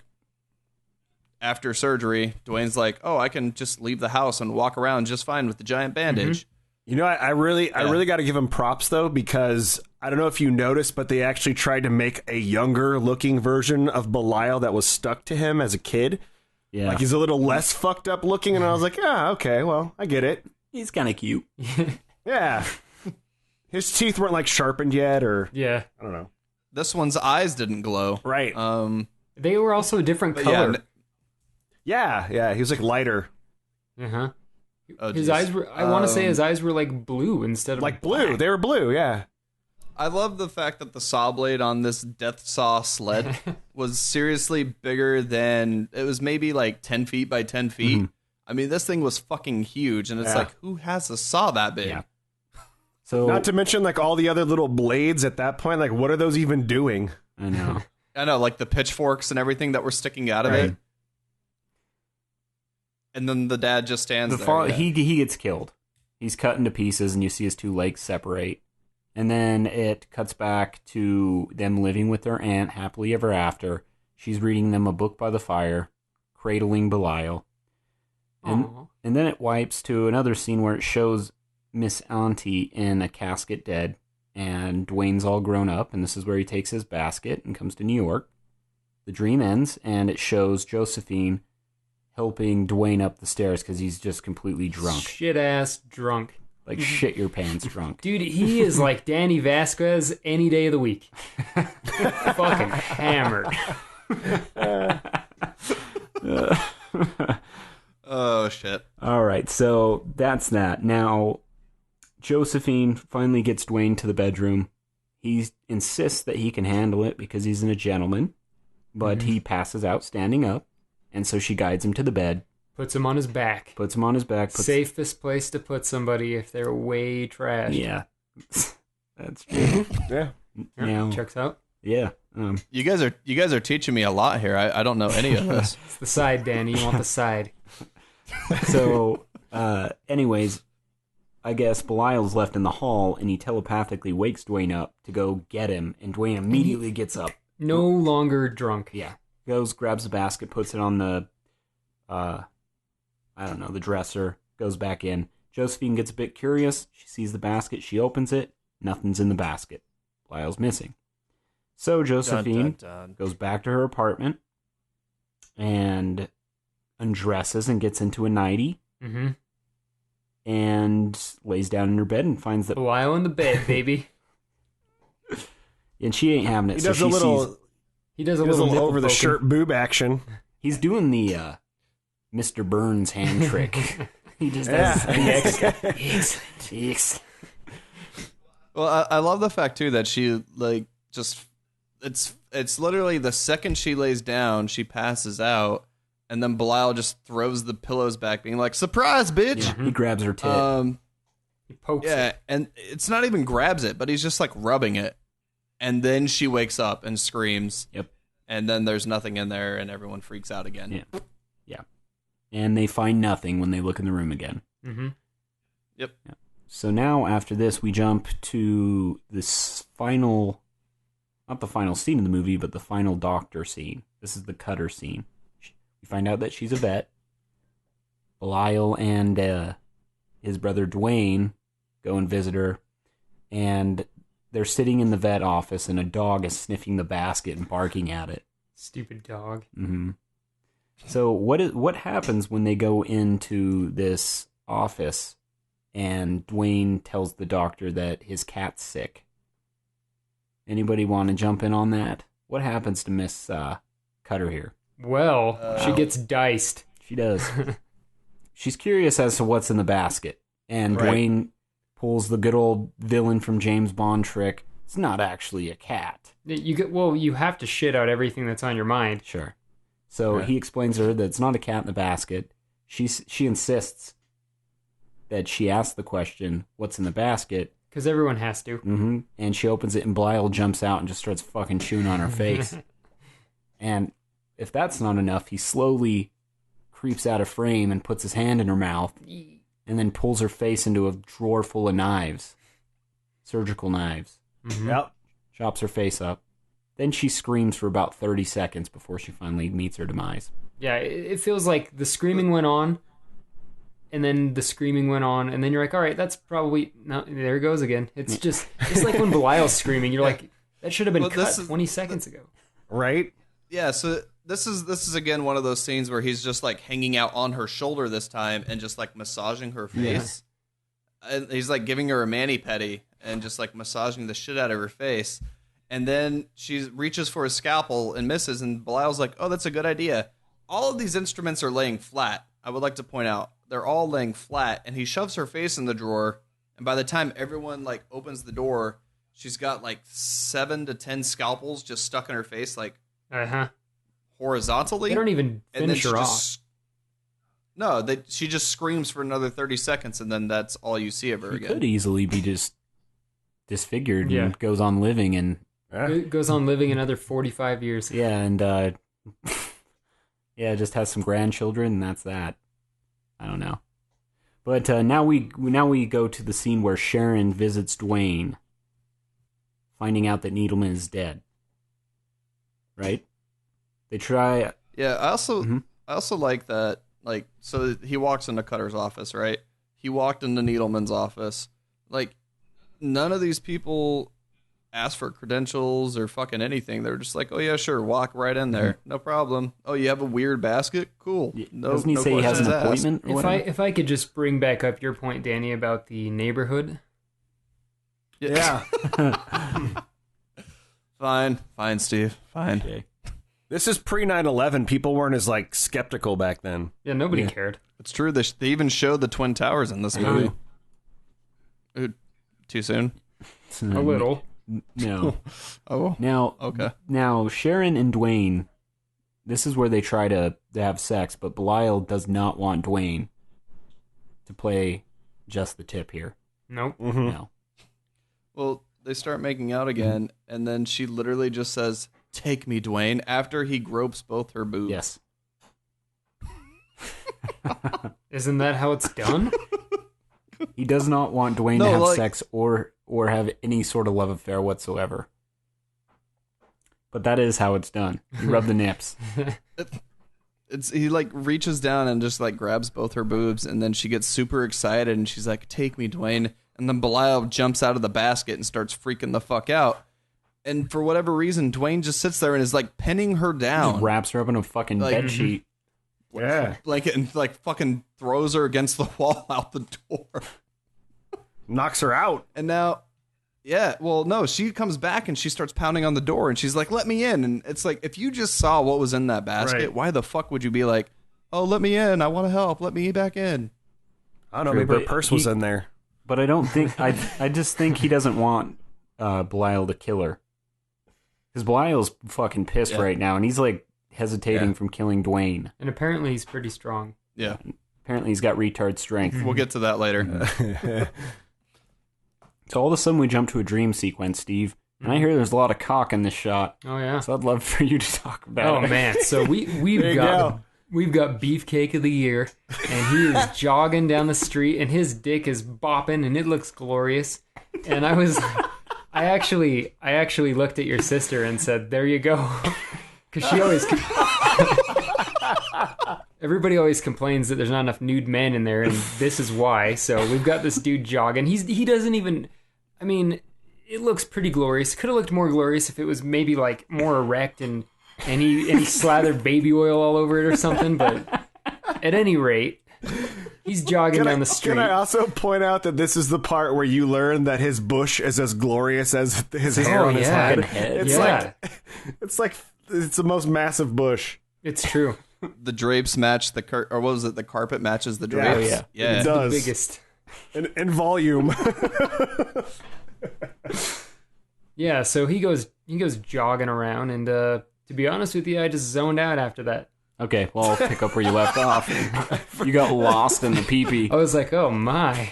after surgery, Dwayne's like, oh, I can just leave the house and walk around just fine with the giant bandage. Mm-hmm. You know, I really got to give him props, though, because I don't know if you noticed, but they actually tried to make a younger looking version of Belial that was stuck to him as a kid. Yeah. Like, he's a little less fucked up looking, and I was like, okay, well, I get it. He's kind of cute. Yeah. His teeth weren't, like, sharpened yet, or... Yeah. I don't know. This one's eyes didn't glow. Right. They were also a different color. Yeah, he was, like, lighter. Uh-huh. Oh, his eyes were, I want to say his eyes were like blue instead of like blue. black. They were blue, yeah. I love the fact that the saw blade on this death saw sled was seriously bigger than, it was maybe like 10 feet by 10 feet. Mm-hmm. I mean, this thing was fucking huge, and it's like, who has a saw that big? Yeah. So, not to mention, like, all the other little blades at that point. Like, what are those even doing? I know. I know, like the pitchforks and everything that were sticking out of it. And then the dad just stands there. He gets killed. He's cut into pieces, and you see his two legs separate. And then it cuts back to them living with their aunt happily ever after. She's reading them a book by the fire, cradling Belial. And then it wipes to another scene where it shows Miss Auntie in a casket dead, and Dwayne's all grown up, and this is where he takes his basket and comes to New York. The dream ends, and it shows Josephine helping Dwayne up the stairs because he's just completely drunk. Shit-ass drunk. Like shit your pants drunk. Dude, he is like Danny Vasquez any day of the week. Fucking hammered. Oh, shit. All right, so that's that. Now, Josephine finally gets Dwayne to the bedroom. He insists that he can handle it because he's a gentleman, but he passes out standing up. And so she guides him to the bed. Puts him on his back. Safest place to put somebody if they're way trashed. Yeah. That's true. Yeah. Now, checks out. Yeah. You guys are teaching me a lot here. I don't know any of this. It's the side, Danny. You want the side. So, anyways, I guess Belial's left in the hall, and he telepathically wakes Dwayne up to go get him, and Dwayne immediately gets up. No longer drunk. Yeah. Goes, grabs the basket, puts it on the, the dresser, goes back in. Josephine gets a bit curious. She sees the basket. She opens it. Nothing's in the basket. Belial's missing. So Josephine goes back to her apartment and undresses and gets into a nightie and lays down in her bed and finds that Belial in the bed, baby. And she ain't having it. He does a little... He does a little over the shirt boob action. He's doing the Mr. Burns hand trick. He just does excellent. Well, I love the fact too that she like just it's literally the second she lays down, she passes out, and then Belial just throws the pillows back, being like, "Surprise, bitch!" Yeah, he grabs her tit. He pokes it. And it's not even grabs it, but he's just like rubbing it. And then she wakes up and screams. Yep. And then there's nothing in there, and everyone freaks out again. Yeah. And they find nothing when they look in the room again. Mm-hmm. Yep. Yeah. So now, after this, we jump to this final, not the final scene of the movie, but the final doctor scene. This is the cutter scene. We find out that she's a vet. Belial and his brother Dwayne go and visit her, and they're sitting in the vet office, and a dog is sniffing the basket and barking at it. Stupid dog. Mm-hmm. So what happens when they go into this office and Dwayne tells the doctor that his cat's sick? Anybody want to jump in on that? What happens to Miss Cutter here? Well, she gets diced. She does. She's curious as to what's in the basket, and Dwayne pulls the good old villain from James Bond trick. It's not actually a cat. You have to shit out everything that's on your mind. Sure. So he explains to her that it's not a cat in the basket. She insists that she asks the question, "What's in the basket?" Because everyone has to. Mm-hmm. And she opens it, and Belial jumps out and just starts fucking chewing on her face. And if that's not enough, he slowly creeps out of frame and puts his hand in her mouth, and then pulls her face into a drawer full of knives, surgical knives. Mm-hmm. Yep. Chops her face up. Then she screams for about 30 seconds before she finally meets her demise. Yeah, it feels like the screaming went on, and then the screaming went on, and then you're like, all right, that's probably... No, there it goes again. It's just like when Belial's screaming, you're like, that should have been cut 20 seconds ago. Right? Yeah, so this is again one of those scenes where he's just like hanging out on her shoulder this time and just like massaging her face. Yeah. And he's like giving her a mani-pedi and just like massaging the shit out of her face. And then she reaches for a scalpel and misses, and Belial's like, "Oh, that's a good idea." All of these instruments are laying flat. I would like to point out they're all laying flat, and he shoves her face in the drawer. And by the time everyone like opens the door, she's got like 7 to 10 scalpels just stuck in her face, like horizontally. They don't even finish her off. No, she just screams for another 30 seconds, and then that's all you see of her again. Could easily be just disfigured and goes on living and goes on living another 45 years. Yeah, and just has some grandchildren, and that's that. I don't know. But now we go to the scene where Sharon visits Dwayne, finding out that Needleman is dead. Right? They try. Yeah, I also like that. Like, so he walks into Cutter's office, right? He walked into Needleman's office. Like, none of these people ask for credentials or fucking anything. They're just like, "Oh yeah, sure, walk right in there, no problem." "Oh, you have a weird basket? Cool." No, doesn't he say he has an appointment? If I could just bring back up your point, Danny, about the neighborhood. Yeah. Fine, Steve. Fine. Okay. This is pre 9/11. People weren't as like skeptical back then. Yeah, nobody cared. It's true. They even showed the Twin Towers in this movie. Ooh, too soon? A little. No. Oh. Now, okay. Now, Sharon and Dwayne, this is where they try to have sex, but Belial does not want Dwayne to play just the tip here. Nope. Mm-hmm. No. Well, they start making out again, and then she literally just says, "Take me, Dwayne," after he gropes both her boobs. Yes. Isn't that how it's done? He does not want Dwayne to have sex or have any sort of love affair whatsoever. But that is how it's done. You rub the nips. He like reaches down and just like grabs both her boobs, and then she gets super excited and she's like, "Take me, Dwayne." And then Belial jumps out of the basket and starts freaking the fuck out. And for whatever reason, Dwayne just sits there and is like pinning her down. He wraps her up in a fucking bed sheet. Yeah. Blanket, and like fucking throws her against the wall out the door. Knocks her out. And now, yeah, well, no, she comes back and she starts pounding on the door and she's like, "Let me in." And it's like, if you just saw what was in that basket, why the fuck would you be like, "Oh, let me in. I want to help. Let me back in." I don't know. Maybe her purse was in there. But I don't think... I just think he doesn't want Belial to kill her. Because Belial's fucking pissed right now, and he's like... hesitating from killing Dwayne. And apparently he's pretty strong. Yeah. Apparently he's got retard strength. We'll get to that later. So all of a sudden we jump to a dream sequence, Steve. And I hear there's a lot of cock in this shot. Oh, yeah. So I'd love for you to talk about it. Oh, man. So we've got Beefcake of the Year, and he is jogging down the street, and his dick is bopping, and it looks glorious. And I actually looked at your sister and said, "There you go," because she always. Everybody always complains that there's not enough nude men in there, and this is why. So we've got this dude jogging. He doesn't even. I mean, it looks pretty glorious. Could have looked more glorious if it was maybe like more erect and he slathered baby oil all over it or something. But at any rate, he's jogging down the street. Can I also point out that this is the part where you learn that his bush is as glorious as his hair on his head? It's the most massive bush. It's true. The drapes match the or what was it? The carpet matches the drapes. Yeah. It does. The biggest in volume. Yeah, so he goes jogging around, and to be honest with you, I just zoned out after that. Okay, well, I'll pick up where you left off. You got lost in the pee-pee. I was like, oh my.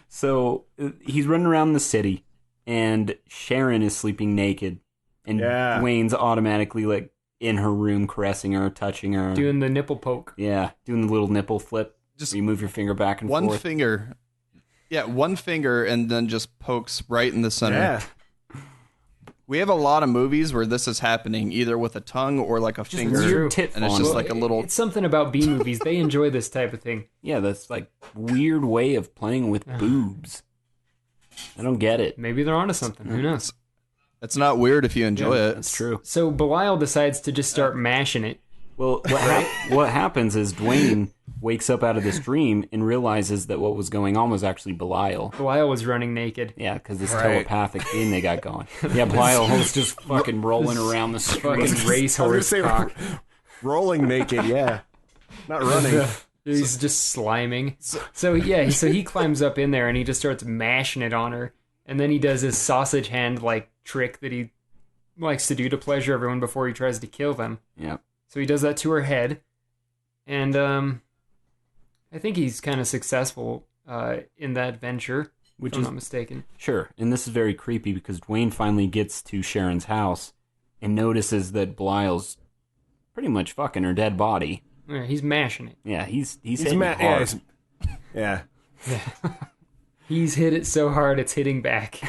So he's running around the city, and Sharon is sleeping naked, and Dwayne's automatically like in her room, caressing her, touching her, doing the nipple poke. Yeah, doing the little nipple flip. Just you move your finger back and forth. One finger. Yeah, one finger, and then just pokes right in the center. Yeah. We have a lot of movies where this is happening, either with a tongue or like a finger, and it's just like a little. It's something about B movies; they enjoy this type of thing. Yeah, that's like weird way of playing with boobs. I don't get it. Maybe they're onto something. Who knows? It's not weird if you enjoy it. That's true. So Belial decides to just start mashing it. Well, what happens is Dwayne wakes up out of this dream and realizes that what was going on was actually Belial. Belial was running naked. Yeah, because this telepathic thing they got going. Yeah, Belial was just fucking rolling around the street. Fucking racehorse cock. Rolling naked, yeah. Not running. He's just sliming. So he climbs up in there and he just starts mashing it on her. And then he does his sausage hand like trick that he likes to do to pleasure everyone before he tries to kill them. Yeah. So he does that to her head. And I think he's kind of successful in that venture, if I'm not mistaken. Sure, and this is very creepy because Dwayne finally gets to Sharon's house and notices that Belial's pretty much fucking her dead body. Yeah, he's mashing it. Yeah, he's hitting it hard. Yeah. He's hit it so hard it's hitting back.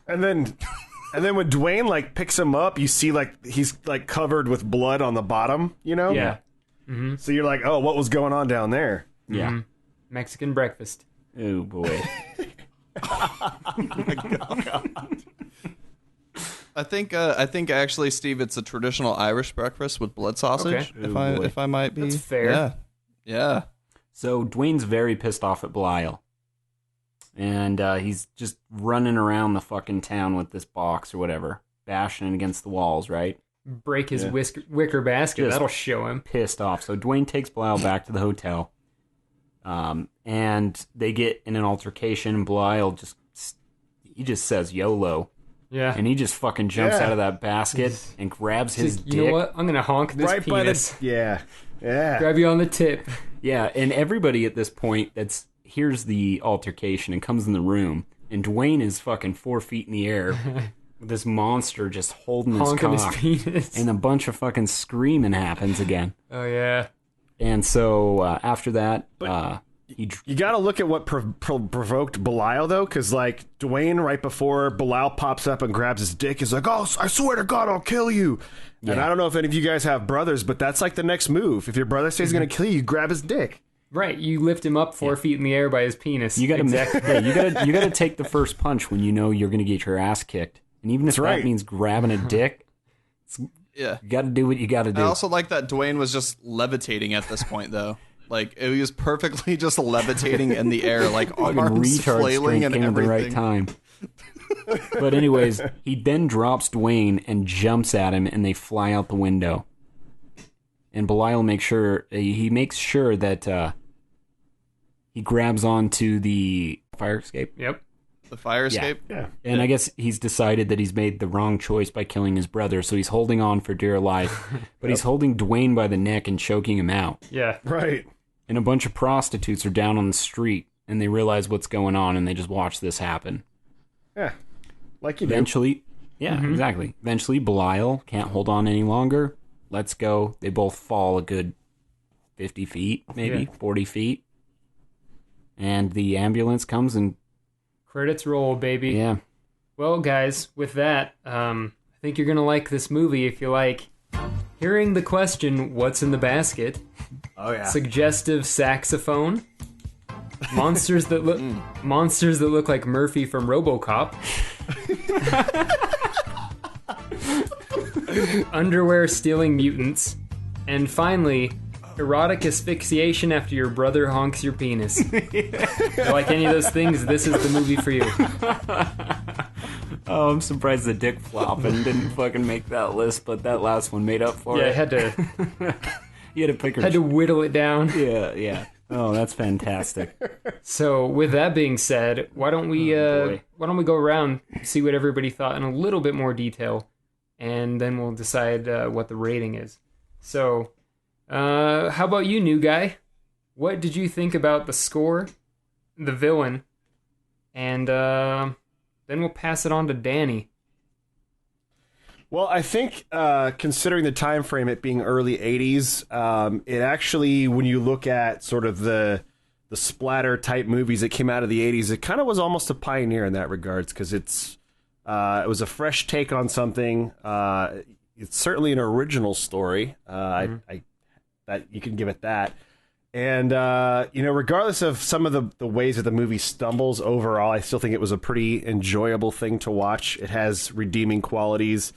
And then when Dwayne like picks him up, you see like he's like covered with blood on the bottom, you know? Yeah. Mm-hmm. So you're like, oh, what was going on down there? Yeah. Mm-hmm. Mexican breakfast. Oh, boy. Oh my God. I think actually, Steve, it's a traditional Irish breakfast with blood sausage. Okay. If I might be. That's fair. Yeah. So Dwayne's very pissed off at Belial. And he's just running around the fucking town with this box or whatever, bashing it against the walls, right? Break his wicker basket. Just that'll show him. Pissed off. So Dwayne takes Belial back to the hotel. And they get in an altercation. And Belial just says YOLO. Yeah. And he just fucking jumps out of that basket and grabs his dick. You know what? I'm going to honk this right penis. Yeah. Grab you on the tip. Yeah, and everybody at this point hears the altercation and comes in the room. And Dwayne is fucking 4 feet in the air with this monster just holding his cock. His penis. And a bunch of fucking screaming happens again. Oh, yeah. And so after that, you got to look at what provoked Belial, though, because, like, Dwayne, right before Belial pops up and grabs his dick, is like, oh, I swear to God, I'll kill you. Yeah. And I don't know if any of you guys have brothers, but that's, like, the next move. If your brother says he's going to kill you grab his dick. Right, you lift him up 4 feet in the air by his penis. You got to you got to take the first punch when you know you're going to get your ass kicked. And even if that means grabbing a dick, you got to do what you got to do. I also like that Dwayne was just levitating at this point, though. Like, it was perfectly just levitating in the air, like arms flailing and everything. At the right time. But anyways, he then drops Dwayne and jumps at him, and they fly out the window. And Belial makes sure that he grabs onto the fire escape. Yep. The fire escape? Yeah. And I guess he's decided that he's made the wrong choice by killing his brother, so he's holding on for dear life. But he's holding Dwayne by the neck and choking him out. Yeah. Right. And a bunch of prostitutes are down on the street, and they realize what's going on, and they just watch this happen. Yeah. Like you do. Eventually, exactly. Eventually, Belial can't hold on any longer. Let's go. They both fall a good 50 feet, maybe 40 feet. And the ambulance comes and... Credits roll, baby. Yeah. Well, guys, with that, I think you're going to like this movie if you like hearing the question, what's in the basket? Oh, yeah. Suggestive saxophone. Monsters that look like Murphy from RoboCop. Underwear stealing mutants. And finally, erotic asphyxiation after your brother honks your penis. If you like any of those things, this is the movie for you. Oh, I'm surprised the dick flopping didn't fucking make that list, but that last one made up for it. Yeah, I had to... You had to pick Had to whittle it down. Yeah. Oh, that's fantastic. So, with that being said, why don't we go around, see what everybody thought in a little bit more detail, and then we'll decide what the rating is. So, how about you, new guy? What did you think about the score, the villain, and then we'll pass it on to Danny. Well, I think considering the time frame, it being early 80s, it actually, when you look at sort of the splatter type movies that came out of the 80s, it kind of was almost a pioneer in that regards, because it was a fresh take on something. It's certainly an original story. I that you can give it that. And regardless of some of the ways that the movie stumbles overall, I still think it was a pretty enjoyable thing to watch. It has redeeming qualities.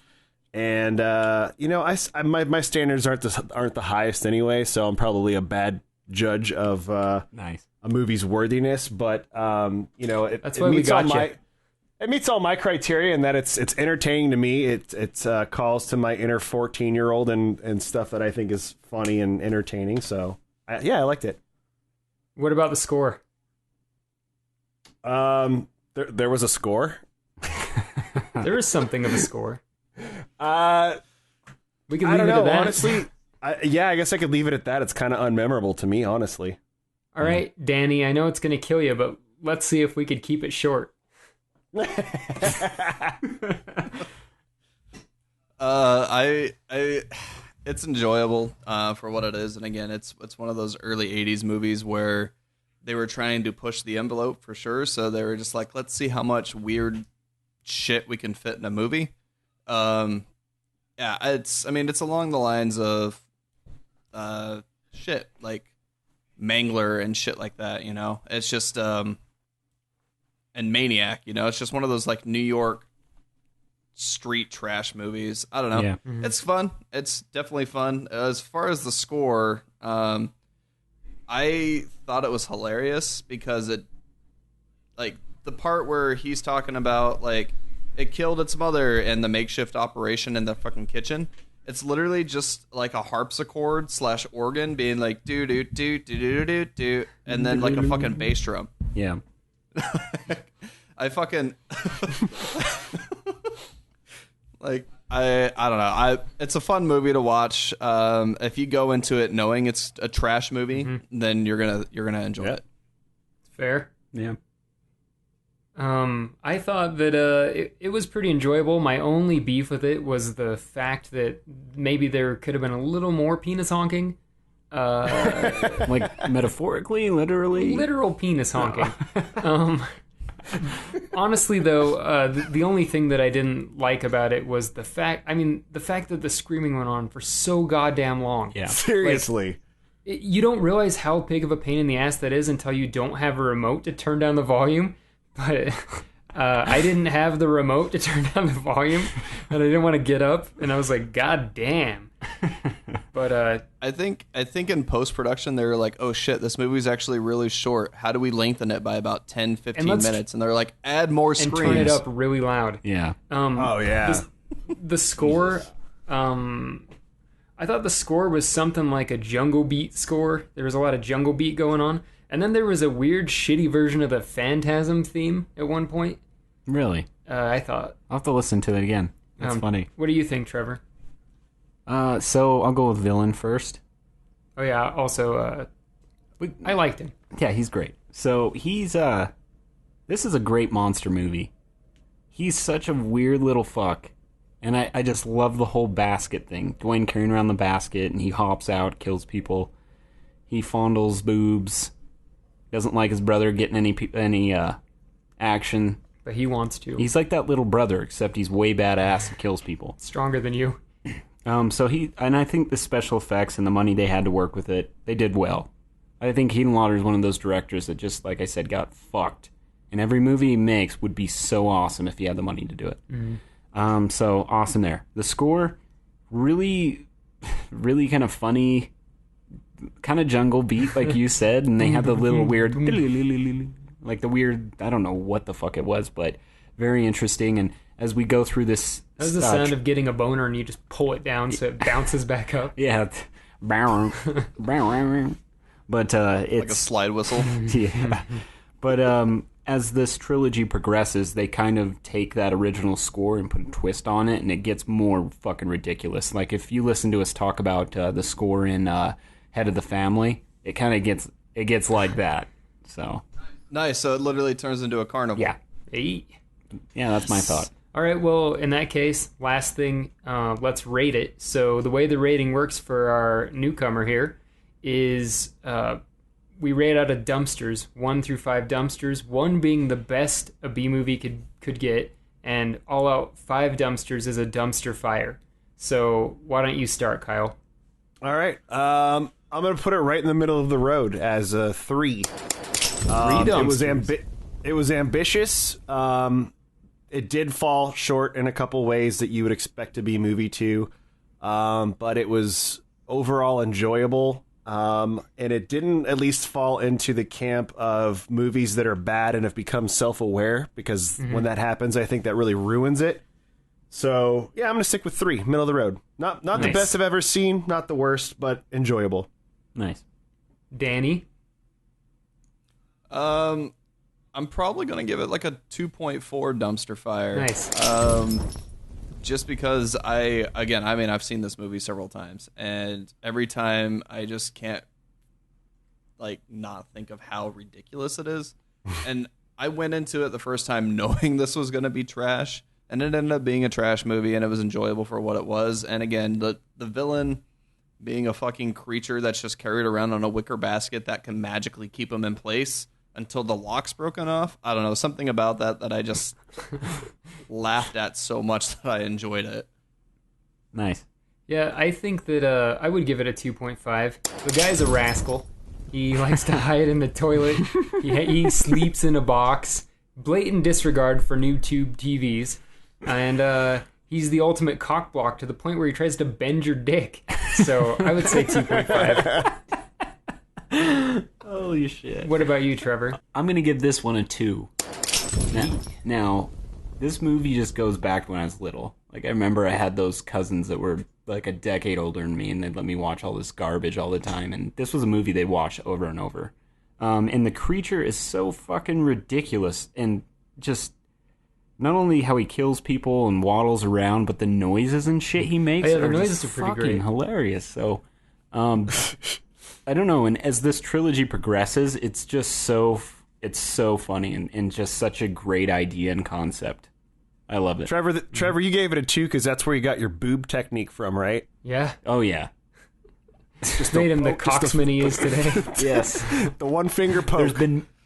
And my standards aren't the highest anyway, so I'm probably a bad judge of a movie's worthiness. But it meets all my criteria in that it's entertaining to me. It calls to my inner 14-year-old and stuff that I think is funny and entertaining. So I liked it. What about the score? There was a score. There is something of a score. We can I leave don't it know, at that. honestly. I guess I could leave it at that. It's kind of unmemorable to me, honestly. All right, Danny, I know it's going to kill you, but let's see if we could keep it short. It's enjoyable for what it is, and again, it's one of those early 80s movies where they were trying to push the envelope for sure, so they were just like, let's see how much weird shit we can fit in a movie. It's along the lines of shit like Mangler and shit like that, it's just and Maniac, it's just one of those like New York street trash movies. I don't know. Yeah. Mm-hmm. It's fun. It's definitely fun. As far as the score, I thought it was hilarious because it, like, the part where he's talking about like it killed its mother and the makeshift operation in the fucking kitchen. It's literally just like a harpsichord / organ being like do do do do do do do, and then like a fucking bass drum. Yeah. I fucking like I don't know. It's a fun movie to watch. If you go into it knowing it's a trash movie, then you're gonna enjoy it. Fair. Yeah. I thought that it was pretty enjoyable. My only beef with it was the fact that maybe there could have been a little more penis honking. Like metaphorically, literally? Literal penis honking. Honestly, though, the only thing that I didn't like about it was the fact that the screaming went on for so goddamn long. Yeah. Seriously. You don't realize how big of a pain in the ass that is until you don't have a remote to turn down the volume. But I didn't have the remote to turn down the volume, and I didn't want to get up, and I was like, God damn. But I think in post-production they were like, oh shit, this movie's actually really short. How do we lengthen it by about 10, 15 minutes? And they're like, add more screams. And turn it up really loud. Yeah. Oh, yeah. The score, I thought the score was something like a jungle beat score. There was a lot of jungle beat going on. And then there was a weird, shitty version of the Phantasm theme at one point. Really? I thought. I'll have to listen to it again. That's funny. What do you think, Trevor? So I'll go with villain first. Oh yeah. Also, I liked him. Yeah, he's great. So he's this is a great monster movie. He's such a weird little fuck. And I just love the whole basket thing. Dwayne carrying around the basket, and he hops out, kills people. He fondles boobs. Doesn't like his brother getting any action. But he wants to. He's like that little brother, except he's way badass and kills people. Stronger than you. And I think the special effects and the money they had to work with it, they did well. I think Heath Lauder is one of those directors that just, like I said, got fucked. And every movie he makes would be so awesome if he had the money to do it. Mm-hmm. So awesome there. The score, really, really kind of funny, kind of jungle beat, like you said, and they have the little weird, like the weird, I don't know what the fuck it was, but very interesting. And as we go through this, that was the sound of getting a boner, and you just pull it down so it bounces back up. Yeah, but it's like a slide whistle. Yeah, but as this trilogy progresses, they kind of take that original score and put a twist on it, and it gets more fucking ridiculous. Like if you listen to us talk about the score in Head of the Family, it kind of gets like that. So nice. So it literally turns into a carnival. Yeah. Hey. Yeah, that's my thought. All right. Well, in that case, last thing, let's rate it. So the way the rating works for our newcomer here is we rate out of dumpsters, 1 through 5 dumpsters, 1 being the best a B movie could get, and all out 5 dumpsters is a dumpster fire. So why don't you start, Kyle? All right. I'm going to put it right in the middle of the road as a 3. 3 dumpsters. It was ambitious. It did fall short in a couple ways that you would expect a B movie to, but it was overall enjoyable. And it didn't at least fall into the camp of movies that are bad and have become self-aware, because when that happens, I think that really ruins it. So, yeah, I'm going to stick with 3, middle of the road. Not Nice. the best I've ever seen, not the worst, but enjoyable. Nice. Danny? I'm probably going to give it like a 2.4 dumpster fire. Nice. Just because I've seen this movie several times, and every time I just can't not think of how ridiculous it is. And I went into it the first time knowing this was going to be trash, and it ended up being a trash movie, and it was enjoyable for what it was. And again, the villain being a fucking creature that's just carried around on a wicker basket that can magically keep him in place until the lock's broken off. I don't know, something about that I just laughed at so much that I enjoyed it. Nice. Yeah, I think that I would give it a 2.5. The guy's a rascal. He likes to hide in the toilet. He sleeps in a box. Blatant disregard for new tube TVs. And he's the ultimate cockblock to the point where he tries to bend your dick. So I would say 2.5. Holy shit. What about you, Trevor? I'm going to give this one a 2. Now, this movie just goes back to when I was little. Like, I remember I had those cousins that were like a decade older than me, and they'd let me watch all this garbage all the time. And this was a movie they'd watch over and over. And the creature is so fucking ridiculous. And just not only how he kills people and waddles around, but the noises and shit he makes the are noises just are pretty fucking great. hilarious. So, I don't know. And as this trilogy progresses, it's just so funny and just such a great idea and concept. I love it. Trevor, you gave it a 2 because that's where you got your boob technique from, right? Yeah. Oh, yeah. Just made him the coxman he is today. Yes. The one finger poke.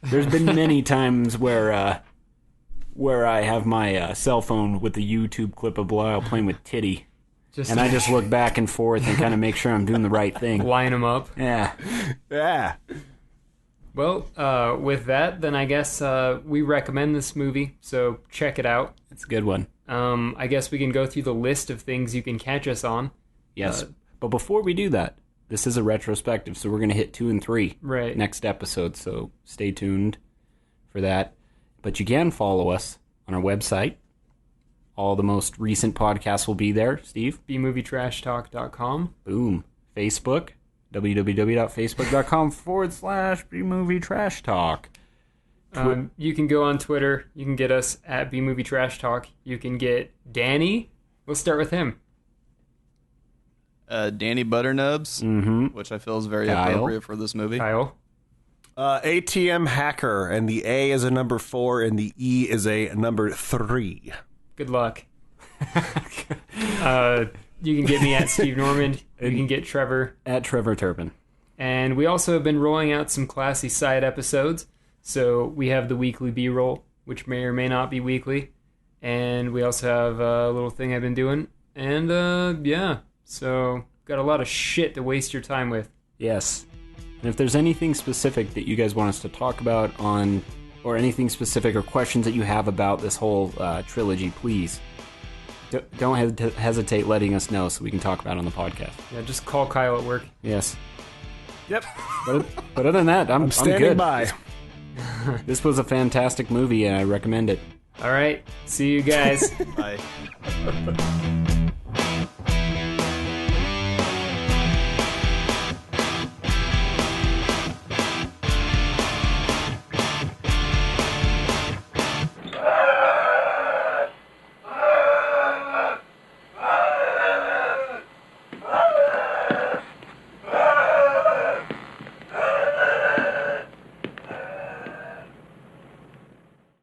There's been many times where I have my cell phone with the YouTube clip of Lyle playing with Titty. And I just look back and forth and kind of make sure I'm doing the right thing. Line him up. Yeah. Yeah. Well, with that, then I guess we recommend this movie, so check it out. It's a good one. I guess we can go through the list of things you can catch us on. Yes. But before we do that, this is a retrospective, so we're going to hit 2 and 3 right next episode, so stay tuned for that. But you can follow us on our website. All the most recent podcasts will be there, Steve. bmovietrashtalk.com. Boom. Facebook. www.facebook.com/bmovie trash talk. You can go on Twitter. You can get us at B-Movie Trash Talk. You can get Danny. Let's start with him. Danny Butternubs, which I feel is very appropriate for this movie. Kyle. ATM Hacker, and the A is a number 4, and the E is a number 3. Good luck. You can get me at Steve Normand. You can get Trevor at Trevor Turpin. And we also have been rolling out some classy side episodes. So we have the weekly B-roll, which may or may not be weekly. And we also have a little thing I've been doing. And so got a lot of shit to waste your time with. Yes. And if there's anything specific that you guys want us to talk about on, or anything specific or questions that you have about this whole trilogy, please don't hesitate letting us know so we can talk about it on the podcast. Yeah, just call Kyle at work. Yes. Yep. But other than that, I'm standing good. by. This was a fantastic movie, and I recommend it. All right. See you guys. Bye.